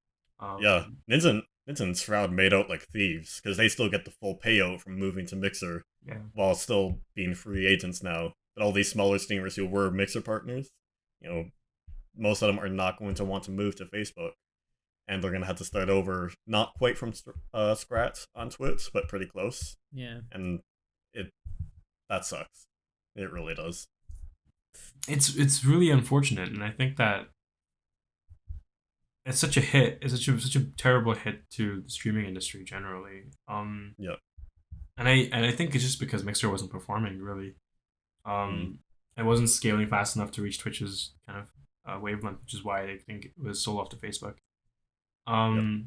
Yeah, Ninja and Shroud made out like thieves because they still get the full payout from moving to Mixer Yeah. while still being free agents now. But all these smaller streamers who were Mixer partners, most of them are not going to want to move to Facebook, and they're going to have to start over, not quite from scratch on Twitch, but pretty close. Yeah. And that sucks. It really does. It's really unfortunate, and I think that it's such a hit. It's such a terrible hit to the streaming industry generally. Yeah. And I think it's just because Mixer wasn't performing really. It wasn't scaling fast enough to reach Twitch's kind of wavelength, which is why I think it was sold off to Facebook. It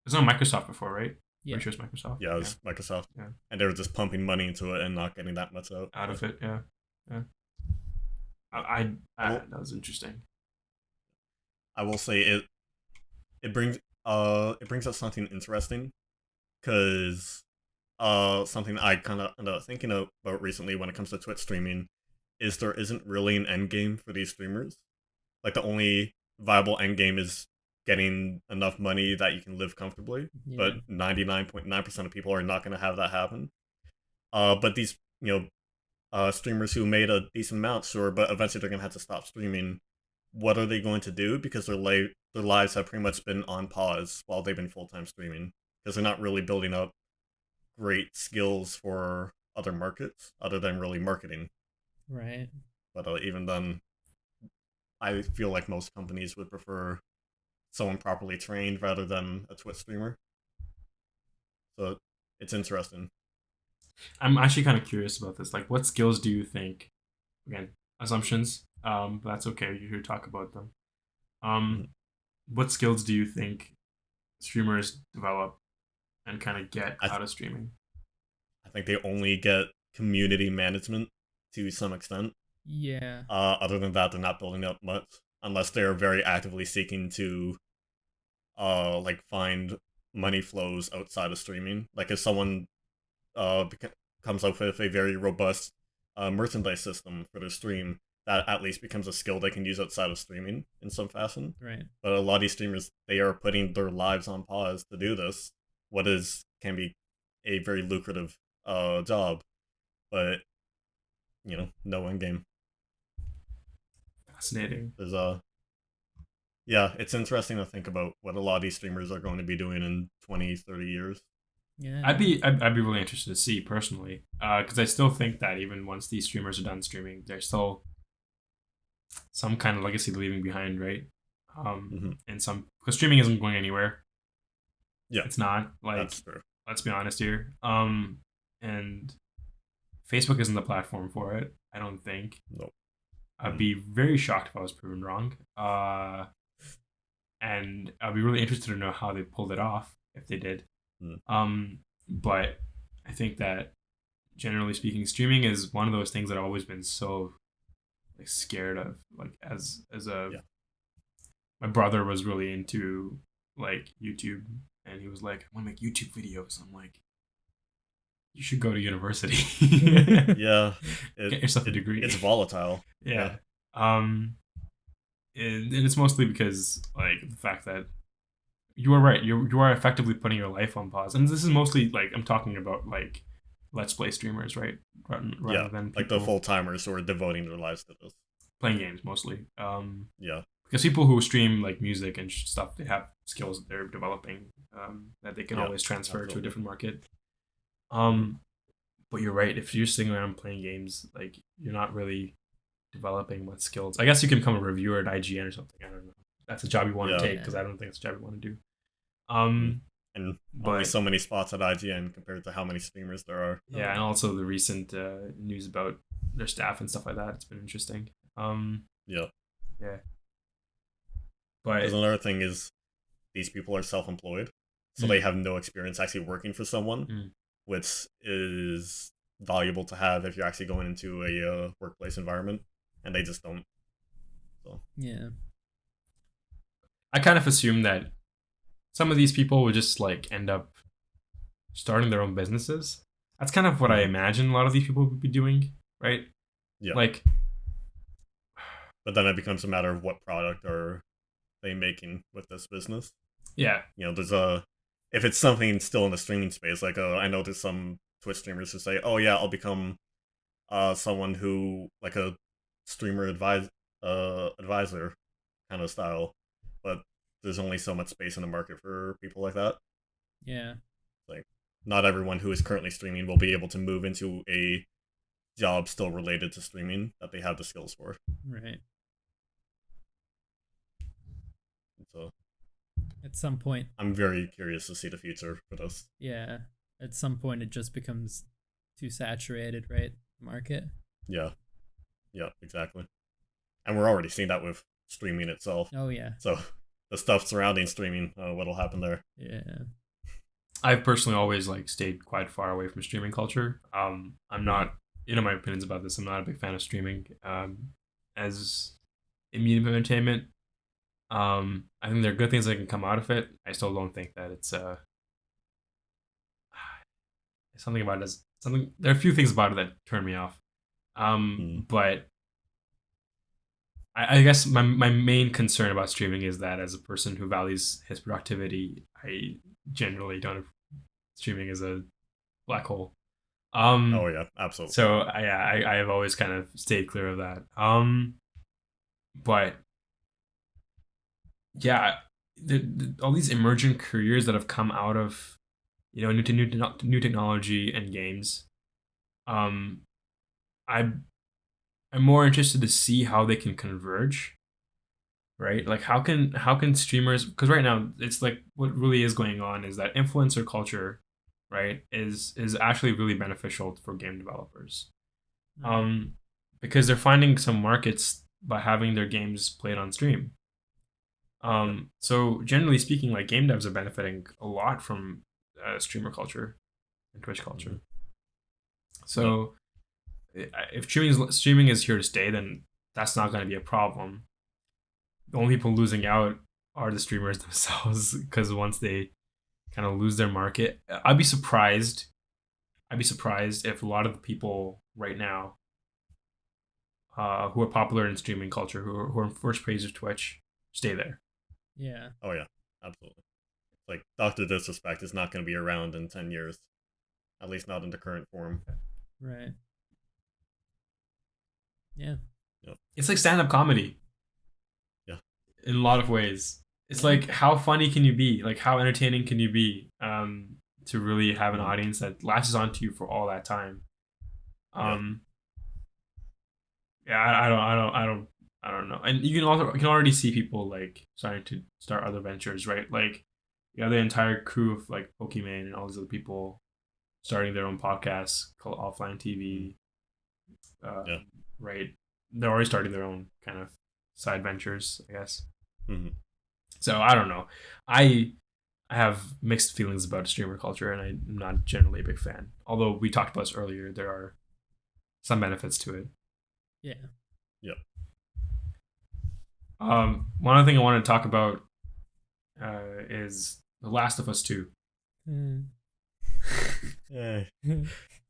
was on Microsoft before, right? Yeah. Pretty sure it's Microsoft. Yeah, it was Microsoft. Yeah. And they were just pumping money into it and not getting that much Out of it, yeah. That was interesting. I will say it brings up something interesting, because something I kind of ended up thinking about recently when it comes to Twitch streaming is there isn't really an end game for these streamers. Like the only viable end game is getting enough money that you can live comfortably, but 99.9% of people are not going to have that happen. But these streamers who made a decent amount, sure, but eventually they're going to have to stop streaming. What are they going to do? Because their lives have pretty much been on pause while they've been full-time streaming, because they're not really building up great skills for other markets other than really marketing. Right. But even then, I feel like most companies would prefer someone properly trained rather than a Twitch streamer. So it's interesting. I'm actually kind of curious about this. Like, what skills do you think? Again, assumptions. But that's okay. You're here to talk about them. Um, Mhm. what skills do you think streamers develop and kind of get I out of streaming? I think they only get community management to some extent. Yeah. Other than that, they're not building up much unless they're very actively seeking to like find money flows outside of streaming. Like if someone comes up with a very robust merchandise system for their stream, that at least becomes a skill they can use outside of streaming in some fashion. Right. But a lot of these streamers, they are putting their lives on pause to do this. What is can be a very lucrative job, but no end game. Fascinating. There's yeah, it's interesting to think about what a lot of these streamers are going to be doing in 20, 30 years. Yeah. I'd be really interested to see personally, because I still think that even once these streamers are done streaming, there's still some kind of legacy leaving behind, right? Hmm. And some because streaming isn't going anywhere. Yeah, It's not like that's true. let's be honest here. And Facebook isn't the platform for it. I don't think. Nope. I'd Mm. be very shocked if I was proven wrong. And I'd be really interested to know how they pulled it off if they did. Mm. But I think that generally speaking, streaming is one of those things that I've always been so like scared of. Like as a Yeah. my brother was really into like YouTube, and he was like, "I want to make YouTube videos." I'm like, "You should go to university, Yeah, get yourself a degree." it's volatile. Yeah. Um, and it's mostly because like the fact that you are right. You are effectively putting your life on pause, and this is mostly like I'm talking about like let's play streamers, right? Rather Yeah, than like the people full timers who are devoting their lives to this. playing games mostly. Yeah, Because people who stream like music and stuff, they have skills that they're developing that they can yeah, always transfer to a absolutely. different market. Mhm. But you're right. If you're sitting around playing games, like you're not really developing much skills. I guess you can become a reviewer at IGN or something. I don't know. That's a job you want to Yeah, take because I don't think it's a job you want to do. mhm. And only But so many spots at IGN compared to how many streamers there are. yeah, and also the recent news about their staff and stuff like that. It's been interesting. Yeah, Yeah, because but another thing is these people are self-employed, so they mm, have no experience actually working for someone, mm. which is valuable to have if you're actually going into a workplace environment, and they just don't. So Yeah. I kind of assume that some of these people would just like end up starting their own businesses. That's kind of what I mhm. imagine a lot of these people would be doing, right? Yeah, Like, but then it becomes a matter of what product are they making with this business. yeah, There's a if it's something still in the streaming space, like I know there's some Twitch streamers who say, "Oh yeah, I'll become someone who like a streamer advisor kind of style," but there's only so much space in the market for people like that. Yeah. Like, not everyone who is currently streaming will be able to move into a job still related to streaming that they have the skills for. Right. So At some point, I'm very curious to see the future for this. yeah. At some point, it just becomes too saturated, right? Market. Yeah, yeah, exactly. And we're already seeing that with streaming itself. Oh yeah. So the stuff surrounding streaming, what'll happen there? Yeah. I've personally always like stayed quite far away from streaming culture. I'm Mhm. not, my opinions about this. I'm not a big fan of streaming as a medium of entertainment. I think there are good things that can come out of it. I still don't think that it's something about it is something. There are a few things about it that turn me off. Mhm. But I guess my main concern about streaming is that as a person who values his productivity, I generally don't have streaming as a black hole. Oh Um, yeah, absolutely. so I have always kind of stayed clear of that. But yeah, all these emergent careers that have come out of new technology and games. Um, I'm more interested to see how they can converge, right? Like how can streamers, because right now it's like what really is going on is that influencer culture, right, is actually really beneficial for game developers. Right. Um because they're finding some markets by having their games played on stream. So generally speaking, like game devs are benefiting a lot from streamer culture and Twitch culture. So if streaming is here to stay, then that's not going to be a problem. The only people losing out are the streamers themselves, because once they kind of lose their market, I'd be surprised. I'd be surprised if a lot of the people right now who are popular in streaming culture, who are first praise of Twitch, stay there. Yeah. Oh yeah, absolutely. Like Doctor Disrespect is not going to be around in 10 years, at least not in the current form. Right. Yeah. Yep. It's like stand-up comedy. Yeah. In a lot of ways, it's like how funny can you be? Like how entertaining can you be? To really have an audience that latches onto you for all that time. Yeah, I don't know. And you can already see people like starting to start other ventures, right? Like you have the entire crew of like Pokemon and all these other people starting their own podcasts called Offline TV. Right? They're already starting their own kind of side ventures, I guess. Mm-hmm. So I don't know. I have mixed feelings about streamer culture, and I'm not generally a big fan. Although we talked about this earlier, there are some benefits to it. Yeah. Yep. One other thing I want to talk about is The Last of Us 2.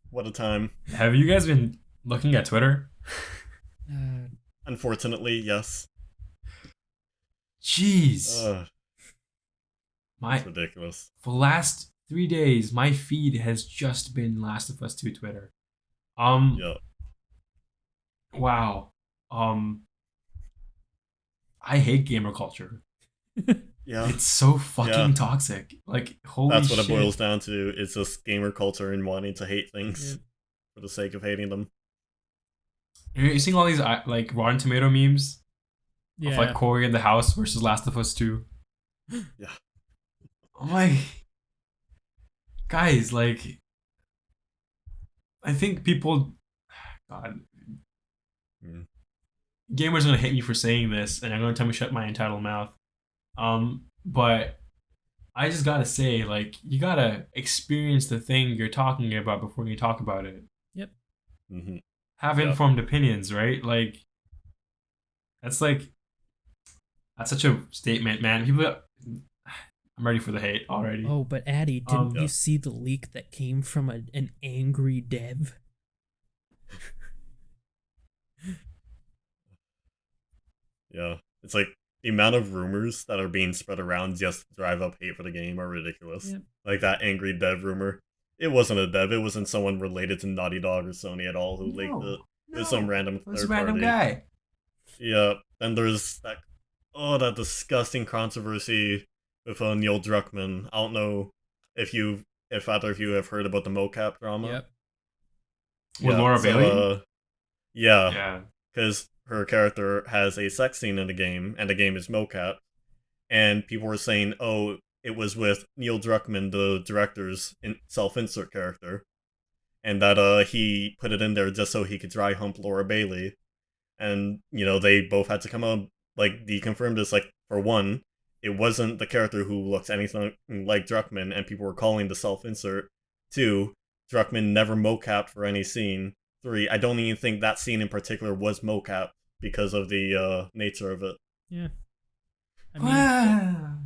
What a time. Have you guys been looking at Twitter? Unfortunately, yes. Jeez. It's ridiculous. For the last 3 days, my feed has just been Last of Us 2 Twitter. Yep. Wow. I hate gamer culture. Yeah. It's so fucking toxic. Like, holy shit. That's what it boils down to. It's just gamer culture and wanting to hate things for the sake of hating them. You're seeing all these like Rotten Tomato memes of like Corey in the house versus Last of Us 2. Yeah. I'm like, guys, like, I think people, God, gamers are gonna hate me for saying this, and I'm gonna tell me shut my entitled mouth. But I just gotta say, like, you gotta experience the thing you're talking about before you talk about it. Yep. Mm-hmm. Have informed opinions, right? Like, that's such a statement, man. People, I'm ready for the hate already. Oh, but Addy, didn't you see the leak that came from an angry dev? Yeah, it's like the amount of rumors that are being spread around just to drive up hate for the game are ridiculous. Yep. Like that angry dev rumor. It wasn't a dev. It wasn't someone related to Naughty Dog or Sony at all who leaked it. It was some random third party guy. Yeah, and there's that disgusting controversy with Neil Druckmann. I don't know if either of you have heard about the mocap drama. Yep. With Laura Bailey? Yeah. Because her character has a sex scene in the game, and the game is mocap. And people were saying, oh, it was with Neil Druckmann, the director's self-insert character. And that he put it in there just so he could dry hump Laura Bailey. And, they both had to come out, like, deconfirm this, like, for one, it wasn't the character who looks anything like Druckmann, and people were calling the self-insert. 2, Druckmann never mocapped for any scene. 3, I don't even think that scene in particular was mocap because of the nature of it. Yeah. I mean,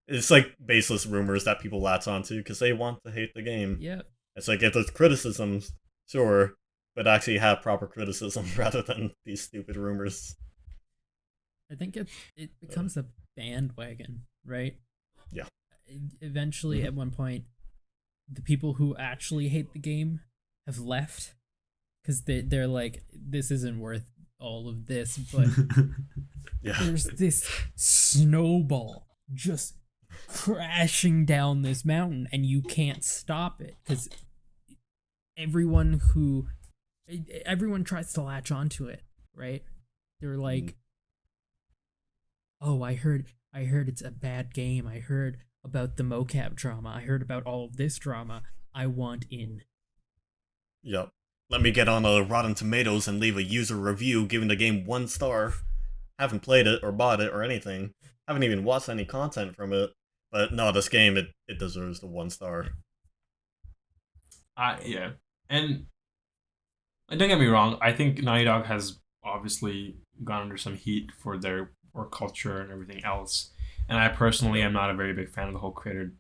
it's like baseless rumors that people latch onto because they want to hate the game. Yeah. It's like if there's criticisms, sure, but actually have proper criticism rather than these stupid rumors. I think it becomes a bandwagon, right? Yeah. Eventually, at one point, the people who actually hate the game have left because they're like, this isn't worth all of this, but there's this snowball just crashing down this mountain and you can't stop it because everyone tries to latch onto it, right? They're like, oh, I heard it's a bad game. I heard about the mocap drama. I heard about all of this drama. I want in. Yep. let me get on a Rotten Tomatoes and leave a user review giving the game 1 star. Haven't played it or bought it or anything. Haven't even watched any content from it. But no, this game, it deserves the 1 star. Yeah, and don't get me wrong. I think Naughty Dog has obviously gone under some heat for their work culture and everything else. And I personally Yep. am not a very big fan of the whole creative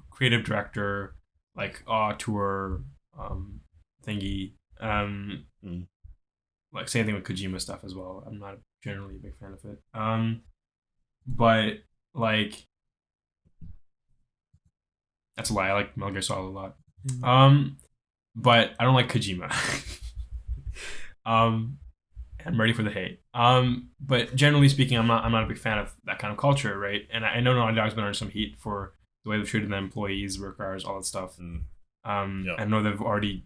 creative director like tour thingy. Mm. Like same thing with Kojima stuff as well. I'm not generally a big fan of it. But like that's a lie. I like Metal Gear Solid a lot. But I don't like Kojima. um, I'm ready for the hate. But generally speaking, I'm not a big fan of that kind of culture, right? And I know Naughty Dog's been under some heat for the way they've treated the employees, workers, all that stuff. Yep. I know they've already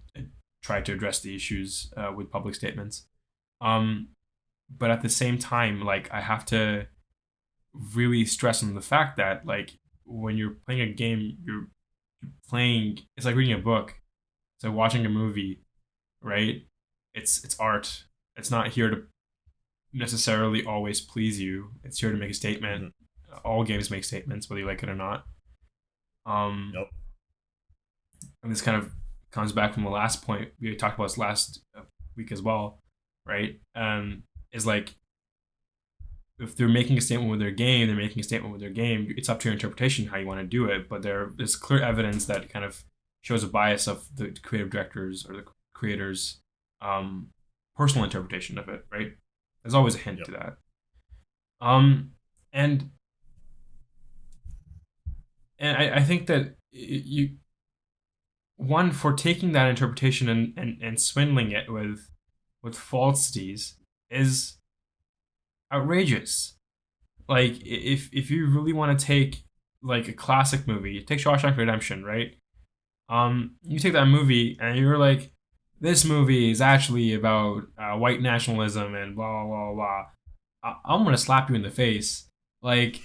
tried to address the issues with public statements. Um, but at the same time, like I have to really stress on the fact that like when you're playing a game, you're playing. It's like reading a book. It's like watching a movie, right? It's art. It's not here to necessarily always please you. It's here to make a statement. Mm-hmm. All games make statements, whether you like it or not. Um, Yep. and this kind of comes back from the last point we talked about this last week as well, right? Is like if they're making a statement with their game, they're making a statement with their game. It's up to your interpretation how you want to do it, but there's clear evidence that kind of shows a bias of the creative directors or the creators' personal interpretation of it, right? There's always a hint Yep. to that. Um, and I think that you one for taking that interpretation and swindling it with falsities is outrageous. Like if you really want to take like a classic movie, take Shawshank Redemption, right? You take that movie and you're like, this movie is actually about white nationalism and blah blah blah blah. I'm gonna slap you in the face. Like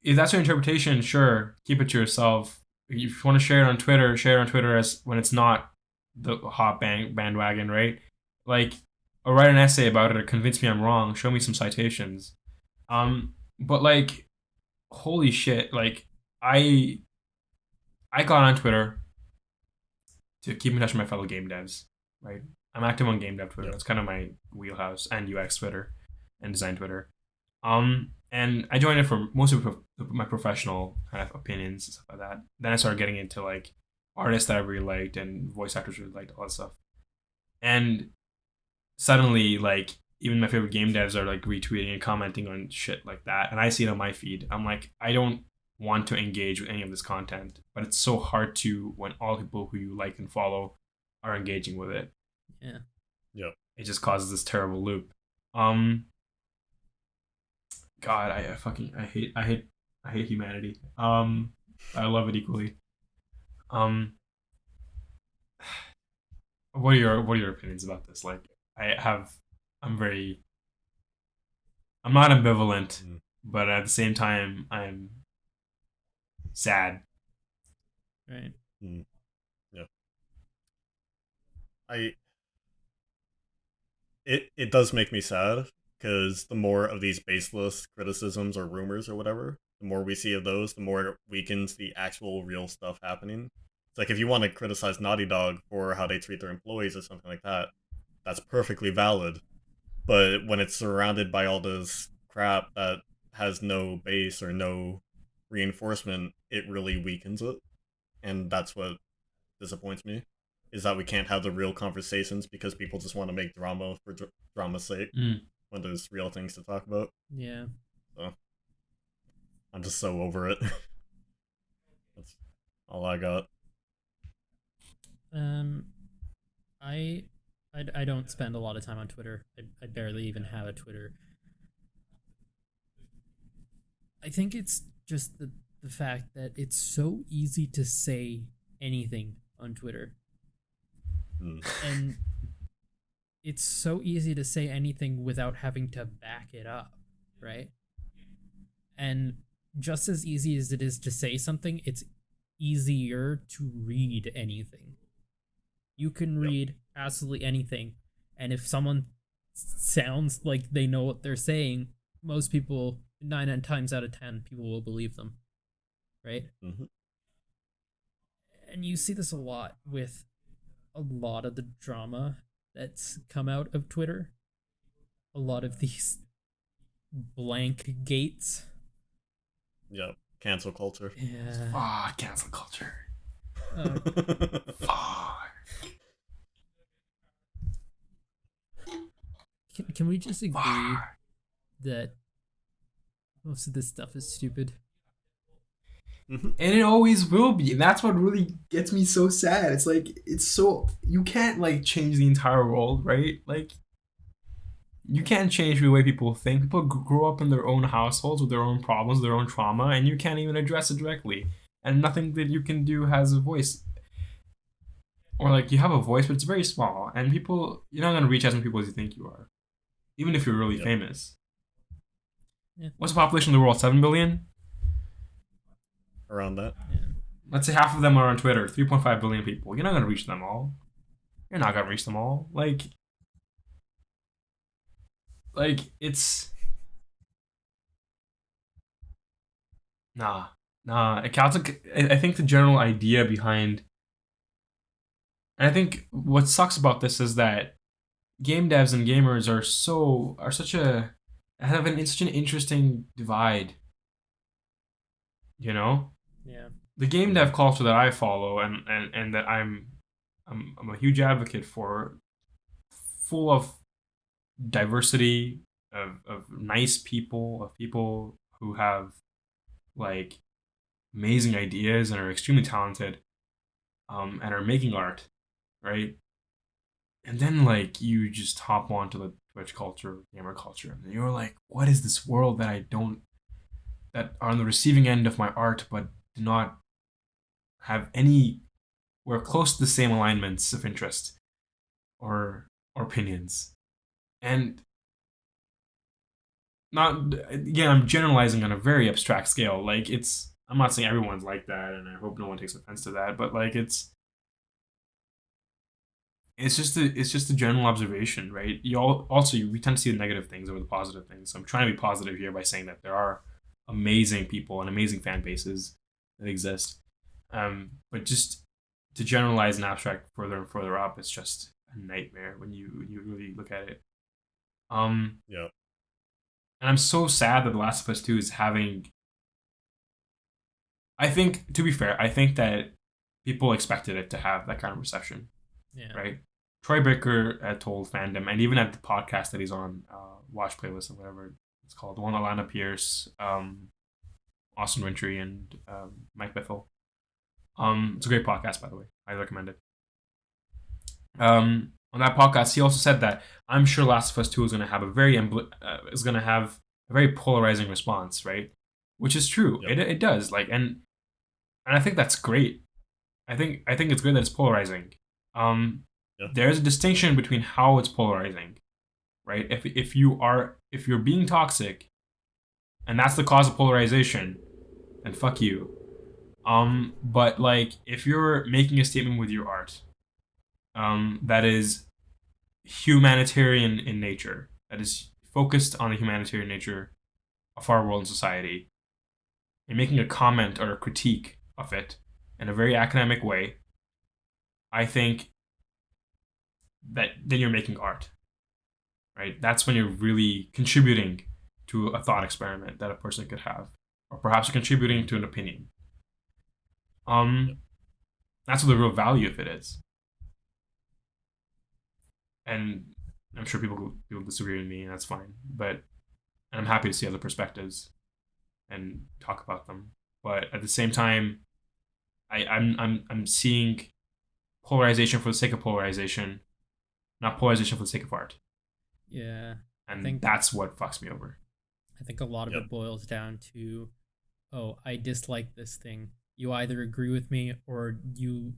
if that's your interpretation, sure, keep it to yourself. If you want to share it on Twitter, share it on Twitter as when it's not the hot bandwagon, right? Like, or write an essay about it or convince me I'm wrong. Show me some citations. But like, holy shit! Like, I I got on Twitter to keep in touch with my fellow game devs. Right, I'm active on game dev Twitter. Yep. That's kind of my wheelhouse, and UX Twitter, and design Twitter. And I joined it for most of my professional kind of opinions and stuff like that. Then I started getting into like artists that I really liked and voice actors really liked, all that stuff. And suddenly, like even my favorite game devs are like retweeting and commenting on shit like that, and I see it on my feed. I'm like, I don't want to engage with any of this content, but it's so hard to when all the people who you like and follow are engaging with it. Yeah. Yep. It just causes this terrible loop. Um, God, I hate humanity. I love it equally. Um, what are your opinions about this? Like, I have, I'm very, I'm not ambivalent, Mm. but at the same time, I'm sad. Right. Mm. Yeah. I it does make me sad because the more of these baseless criticisms or rumors or whatever, the more we see of those, the more it weakens the actual real stuff happening. It's like if you want to criticize Naughty Dog for how they treat their employees or something like that, that's perfectly valid. But when it's surrounded by all this crap that has no base or no reinforcement, it really weakens it. And that's what disappoints me is that we can't have the real conversations because people just want to make drama for drama's sake Mm. when there's real things to talk about. Yeah. So I'm just so over it. That's all I got. Um, I, I don't spend a lot of time on Twitter. I barely even have a Twitter. I think it's just the fact that it's so easy to say anything on Twitter. Mm. And it's so easy to say anything without having to back it up, right? And just as easy as it is to say something, it's easier to read anything. You can read absolutely anything, and if someone sounds like they know what they're saying, most people, 9 times out of 10, people will believe them, right? Mm-hmm. And you see this a lot with a lot of the drama that's come out of Twitter. A lot of these blank gates. Yep. Cancel culture. Yeah. Ah, cancel culture. Uh, can we just agree that most of this stuff is stupid? And it always will be. And that's what really gets me so sad. It's like, it's so, you can't like change the entire world, right? Like, you can't change the way people think. People grow up in their own households with their own problems, their own trauma, and you can't even address it directly. And nothing that you can do has a voice. Or like, you have a voice, but it's very small. And people, you're not going to reach as many people as you think you are. Even if you're really famous. Yeah. What's the population of the world? 7 billion? Around that. Yeah. Let's say half of them are on Twitter. 3.5 billion people. You're not going to reach them all. You're not going to reach them all. Like, it's... Nah. I think the general idea behind... And I think what sucks about this is that game devs and gamers have such an interesting divide. You know? Yeah. The game dev culture that I follow and that I'm a huge advocate for, full of diversity, of nice people, of people who have like amazing ideas and are extremely talented, and are making art, right? And then like you just hop onto the Twitch culture, gamer culture, and you're like, what is this world that that are on the receiving end of my art but do not have we're close to the same alignments of interest or opinions. And not, again, I'm generalizing on a very abstract scale. Like, I'm not saying everyone's like that, and I hope no one takes offense to that, but like it's just a general observation, right? We tend to see the negative things over the positive things. So I'm trying to be positive here by saying that there are amazing people and amazing fan bases that exist. But just to generalize and abstract further and further up, it's just a nightmare when you really look at it. Yeah. And I'm so sad that The Last of Us 2 is having... I think, to be fair, I think that people expected it to have that kind of reception. Yeah. Right? Troy Baker had told fandom, and even at the podcast that he's on, Watch Playlist or whatever it's called, the one with Alana Pierce, Austin Wintry, and Mike Bithell. It's a great podcast, by the way. I recommend it. On that podcast, he also said that I'm sure Last of Us 2 is going to have a very polarizing response, right? Which is true. Yep. It does. Like, and I think that's great. I think it's great that it's polarizing. There's a distinction between how it's polarizing, right? If you're being toxic, and that's the cause of polarization, then fuck you. But like, if you're making a statement with your art, that is humanitarian in nature, that is focused on the humanitarian nature of our world and society, and making a comment or a critique of it in a very academic way, I think that then you're making art, right? That's when you're really contributing to a thought experiment that a person could have, or perhaps you're contributing to an opinion. That's what the real value of it is. And I'm sure people disagree with me, and that's fine. But I'm happy to see other perspectives and talk about them. But at the same time, I'm seeing polarization for the sake of polarization, not polarization for the sake of art. Yeah. And that's what fucks me over. I think a lot of it boils down to, oh, I dislike this thing. You either agree with me, or you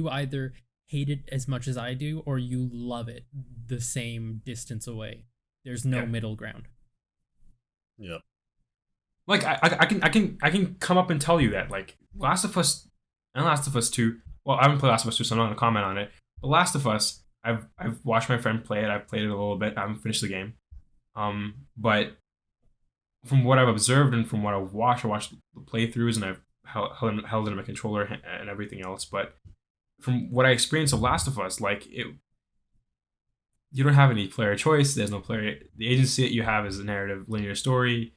either hate it as much as I do, or you love it the same distance away. There's no middle ground. Yep. Like I can come up and tell you that, like, Last of Us and Last of Us 2. Well, I haven't played Last of Us 2, so I'm not gonna comment on it. The Last of Us, I've watched my friend play it. I've played it a little bit. I haven't finished the game. But from what I've observed and from what I watched the playthroughs, and I've held it in my controller and everything else. But from what I experienced of Last of Us, like you don't have any player choice. There's no player. The agency that you have is a narrative, linear story.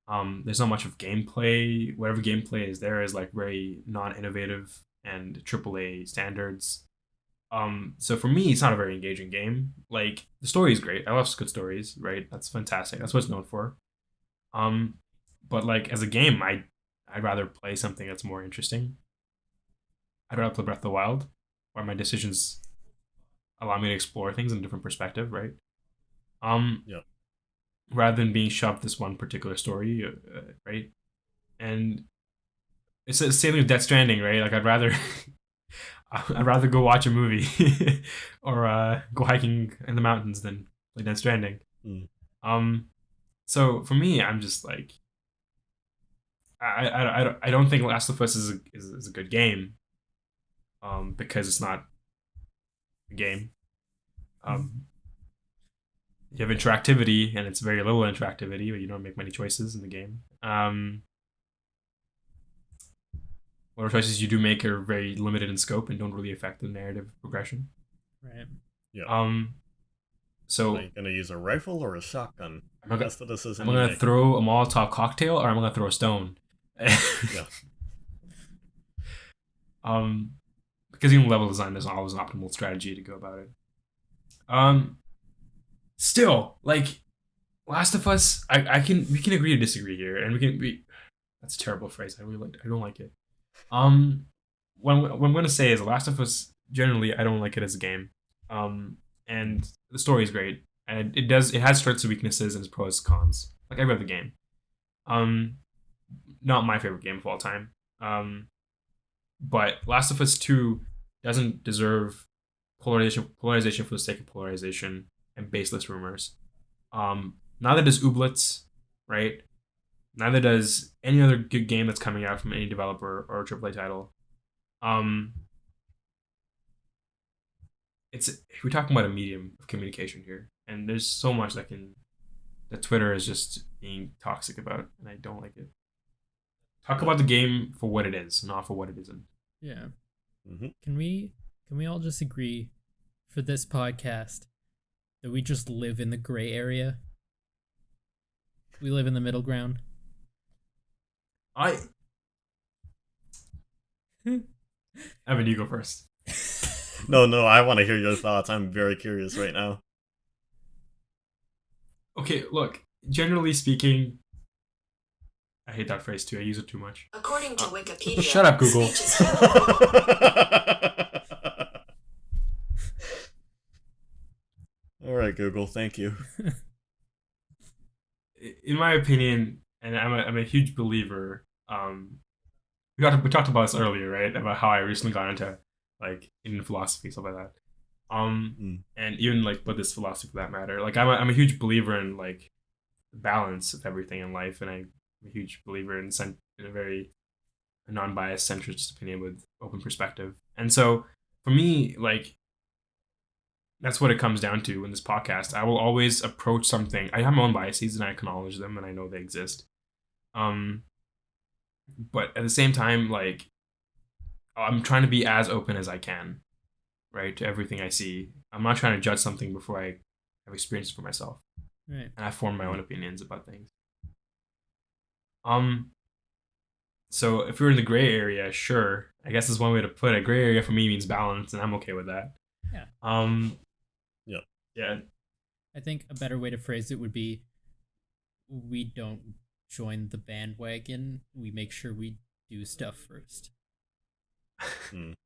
There's not much of gameplay. Whatever gameplay is there is like very non-innovative and AAA standards. So for me, it's not a very engaging game. Like the story is great. I love good stories, right? That's fantastic. That's what it's known for. Um, but like as a game, I'd rather play something that's more interesting. I'd rather play Breath of the Wild, where my decisions allow me to explore things in a different perspective, right? Yeah. Rather than being shoved this one particular story, right? And it's the same thing with Death Stranding, right? Like I'd rather go watch a movie or go hiking in the mountains than play Death Stranding. Mm. So for me, I'm just like, I don't think Last of Us is a good game, because it's not a game. You have interactivity, and it's very little interactivity, but you don't make many choices in the game. Whatever choices you do make are very limited in scope and don't really affect the narrative progression. Right. Yeah. So are you gonna use a rifle or a shotgun? Am I That's the decision. I'm gonna throw a Molotov cocktail, or I'm gonna throw a stone. Yeah. Because even level design, there's not always an optimal strategy to go about it. Still, like Last of Us, we can agree to disagree here, and that's a terrible phrase. I don't like it. What I'm gonna say is Last of Us, generally I don't like it as a game. And the story is great, and it has strengths and weaknesses and its pros and cons, like every other game. Not my favorite game of all time. But Last of Us 2 doesn't deserve polarization for the sake of polarization and baseless rumors. Neither does Ooblets, right? Neither does any other good game that's coming out from any developer or AAA title. We're talking about a medium of communication here, and there's so much that Twitter is just being toxic about, and I don't like it. Talk about the game for what it is, not for what it isn't. Yeah. Mm-hmm. Can we all just agree for this podcast that we just live in the gray area? We live in the middle ground. Evan, you go first. No, I want to hear your thoughts. I'm very curious right now. Okay, look, generally speaking, I hate that phrase too. I use it too much. According to Wikipedia, shut up, Google. All right, Google, thank you. In my opinion, and I'm a huge believer. We talked about this earlier, right? About how I recently got into like Indian philosophy, stuff like that. And even like Buddhist philosophy for that matter. Like I'm a huge believer in like the balance of everything in life, and I'm a huge believer in a very non-biased, centrist opinion with open perspective. And so for me, like that's what it comes down to in this podcast. I will always approach something. I have my own biases, and I acknowledge them, and I know they exist. But at the same time, like I'm trying to be as open as I can, right, to everything I see. I'm not trying to judge something before I have experienced it for myself. Right. And I form my own opinions about things. So if you're in the gray area, sure. I guess that's one way to put it. Gray area for me means balance, and I'm okay with that. Yeah. Yeah. I think a better way to phrase it would be we don't join the bandwagon. We make sure we do stuff first. Think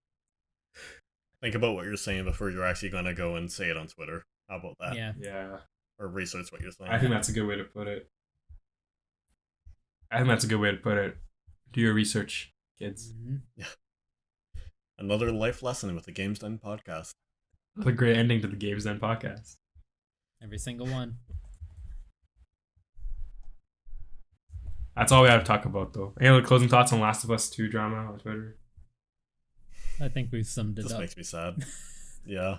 about what you're saying before you're actually going to go and say it on Twitter. How about that? Yeah. Or research what you're saying. I think that's a good way to put it. Do your research, kids. Mm-hmm. Yeah. Another life lesson with the Games Done podcast. What a great ending to the Games Done podcast. Every single one. That's all we have to talk about, though. Any other closing thoughts on Last of Us 2 drama on Twitter? I think we've summed it This up. makes me sad. Yeah.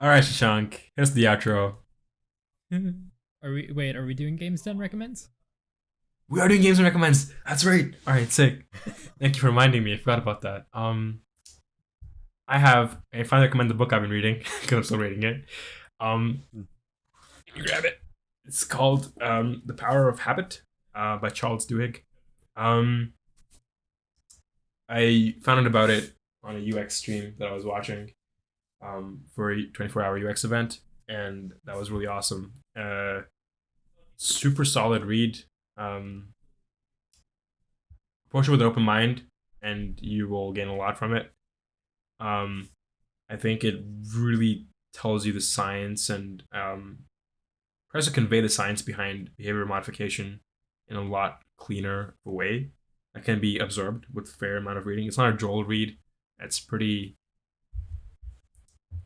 All right, Shashank, here's the outro. Are we doing Games Done recommends? We are doing games and recommends. That's right. All right, sick. Thank you for reminding me. I forgot about that. I finally recommend the book I've been reading because I'm still reading it. You grab it. It's called The Power of Habit by Charles Duhigg. I found out about it on a UX stream that I was watching for a 24-hour UX event, and that was really awesome. Super solid read. Approach it with an open mind, and you will gain a lot from it. I think it really tells you the science and tries to convey the science behind behavior modification in a lot cleaner of a way that can be absorbed with a fair amount of reading. It's not a droll read. It's pretty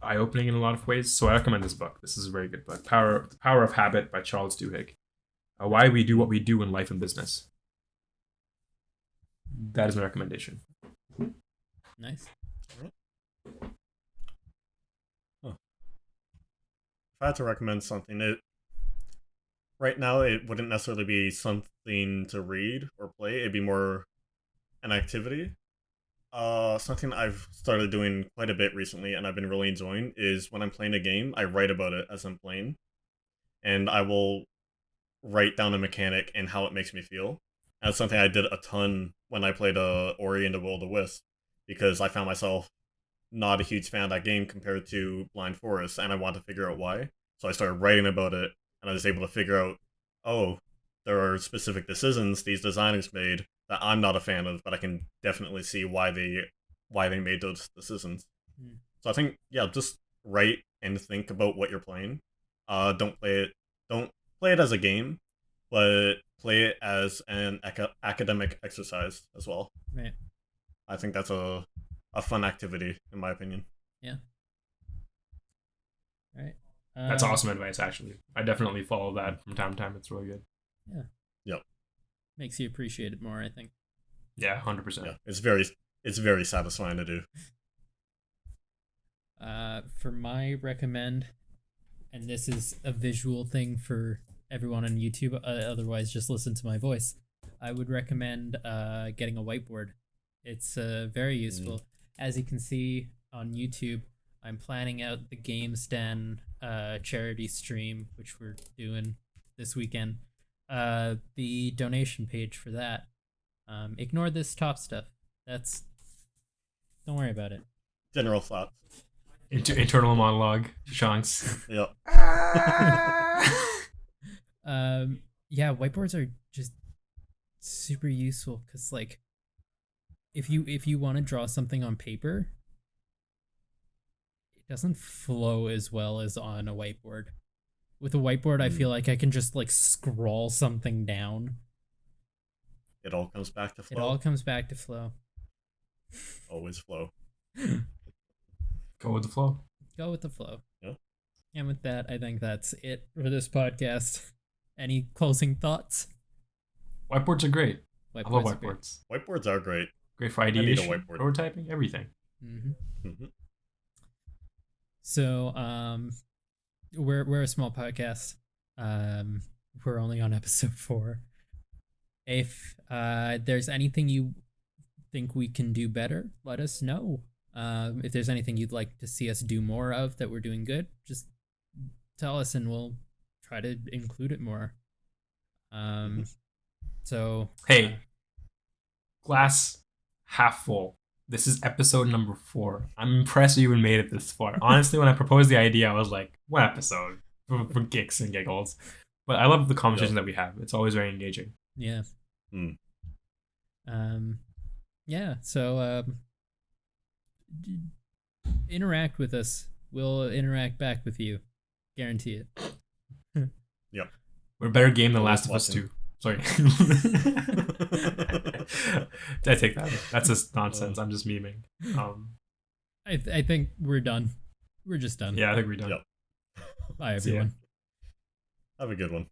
eye-opening in a lot of ways. So I recommend this book. This is a very good book. The Power of Habit by Charles Duhigg. Why we do what we do in life and business. That is my recommendation. Nice. Huh. If I had to recommend something, right now it wouldn't necessarily be something to read or play. It'd be more an activity. Something I've started doing quite a bit recently and I've been really enjoying is when I'm playing a game, I write about it as I'm playing. And I will write down a mechanic and how it makes me feel. And that's something I did a ton when I played Ori and the Will of the Wisp, because I found myself not a huge fan of that game compared to Blind Forest, and I wanted to figure out why. So I started writing about it, and I was able to figure out, oh, there are specific decisions these designers made that I'm not a fan of, but I can definitely see why they made those decisions. Mm. So I think, yeah, just write and think about what you're playing. Don't play it as a game, but play it as an academic exercise as well. Right. I think that's a fun activity, in my opinion. Yeah. All right. That's awesome advice, actually. I definitely follow that from time to time. It's really good. Yeah. Yep. Makes you appreciate it more, I think. Yeah, 100%. Yeah, it's very satisfying to do. For my recommend, and this is a visual thing for everyone on YouTube, otherwise just listen to my voice, I would recommend getting a whiteboard. It's very useful. As you can see on YouTube, I'm planning out the Games Den charity stream, which we're doing this weekend. The donation page for that. Ignore this top stuff. Don't worry about it. General thoughts. Internal monologue, Shanks. Yep. Yeah, whiteboards are just super useful because, like, if you want to draw something on paper, it doesn't flow as well as on a whiteboard. With a whiteboard, I feel like I can just like scroll something down. It all comes back to flow. It all comes back to flow. Always flow. Go with the flow. Go with the flow. Yeah. And with that, I think that's it for this podcast. Any closing thoughts? Whiteboards are great. I love whiteboards. Whiteboards are great. Great for ideation, prototyping, everything. Mm-hmm. Mm-hmm. So, we're a small podcast. We're only on episode 4. If there's anything you think we can do better, let us know. If there's anything you'd like to see us do more of that we're doing good, just tell us and we'll try to include it more. So hey, glass half full. This is episode number 4. I'm impressed you even made it this far. Honestly, when I proposed the idea, I was like, one episode for gigs and giggles. But I love the conversation that we have. It's always very engaging. Yeah. Yeah. So interact with us. We'll interact back with you. Guarantee it. Yep. We're a better game than Last of Us 2. Sorry. Did I take that? That's just nonsense. I'm just memeing. I think we're done. We're just done. Yeah, I think we're done. Yep. Bye, everyone. Have a good one.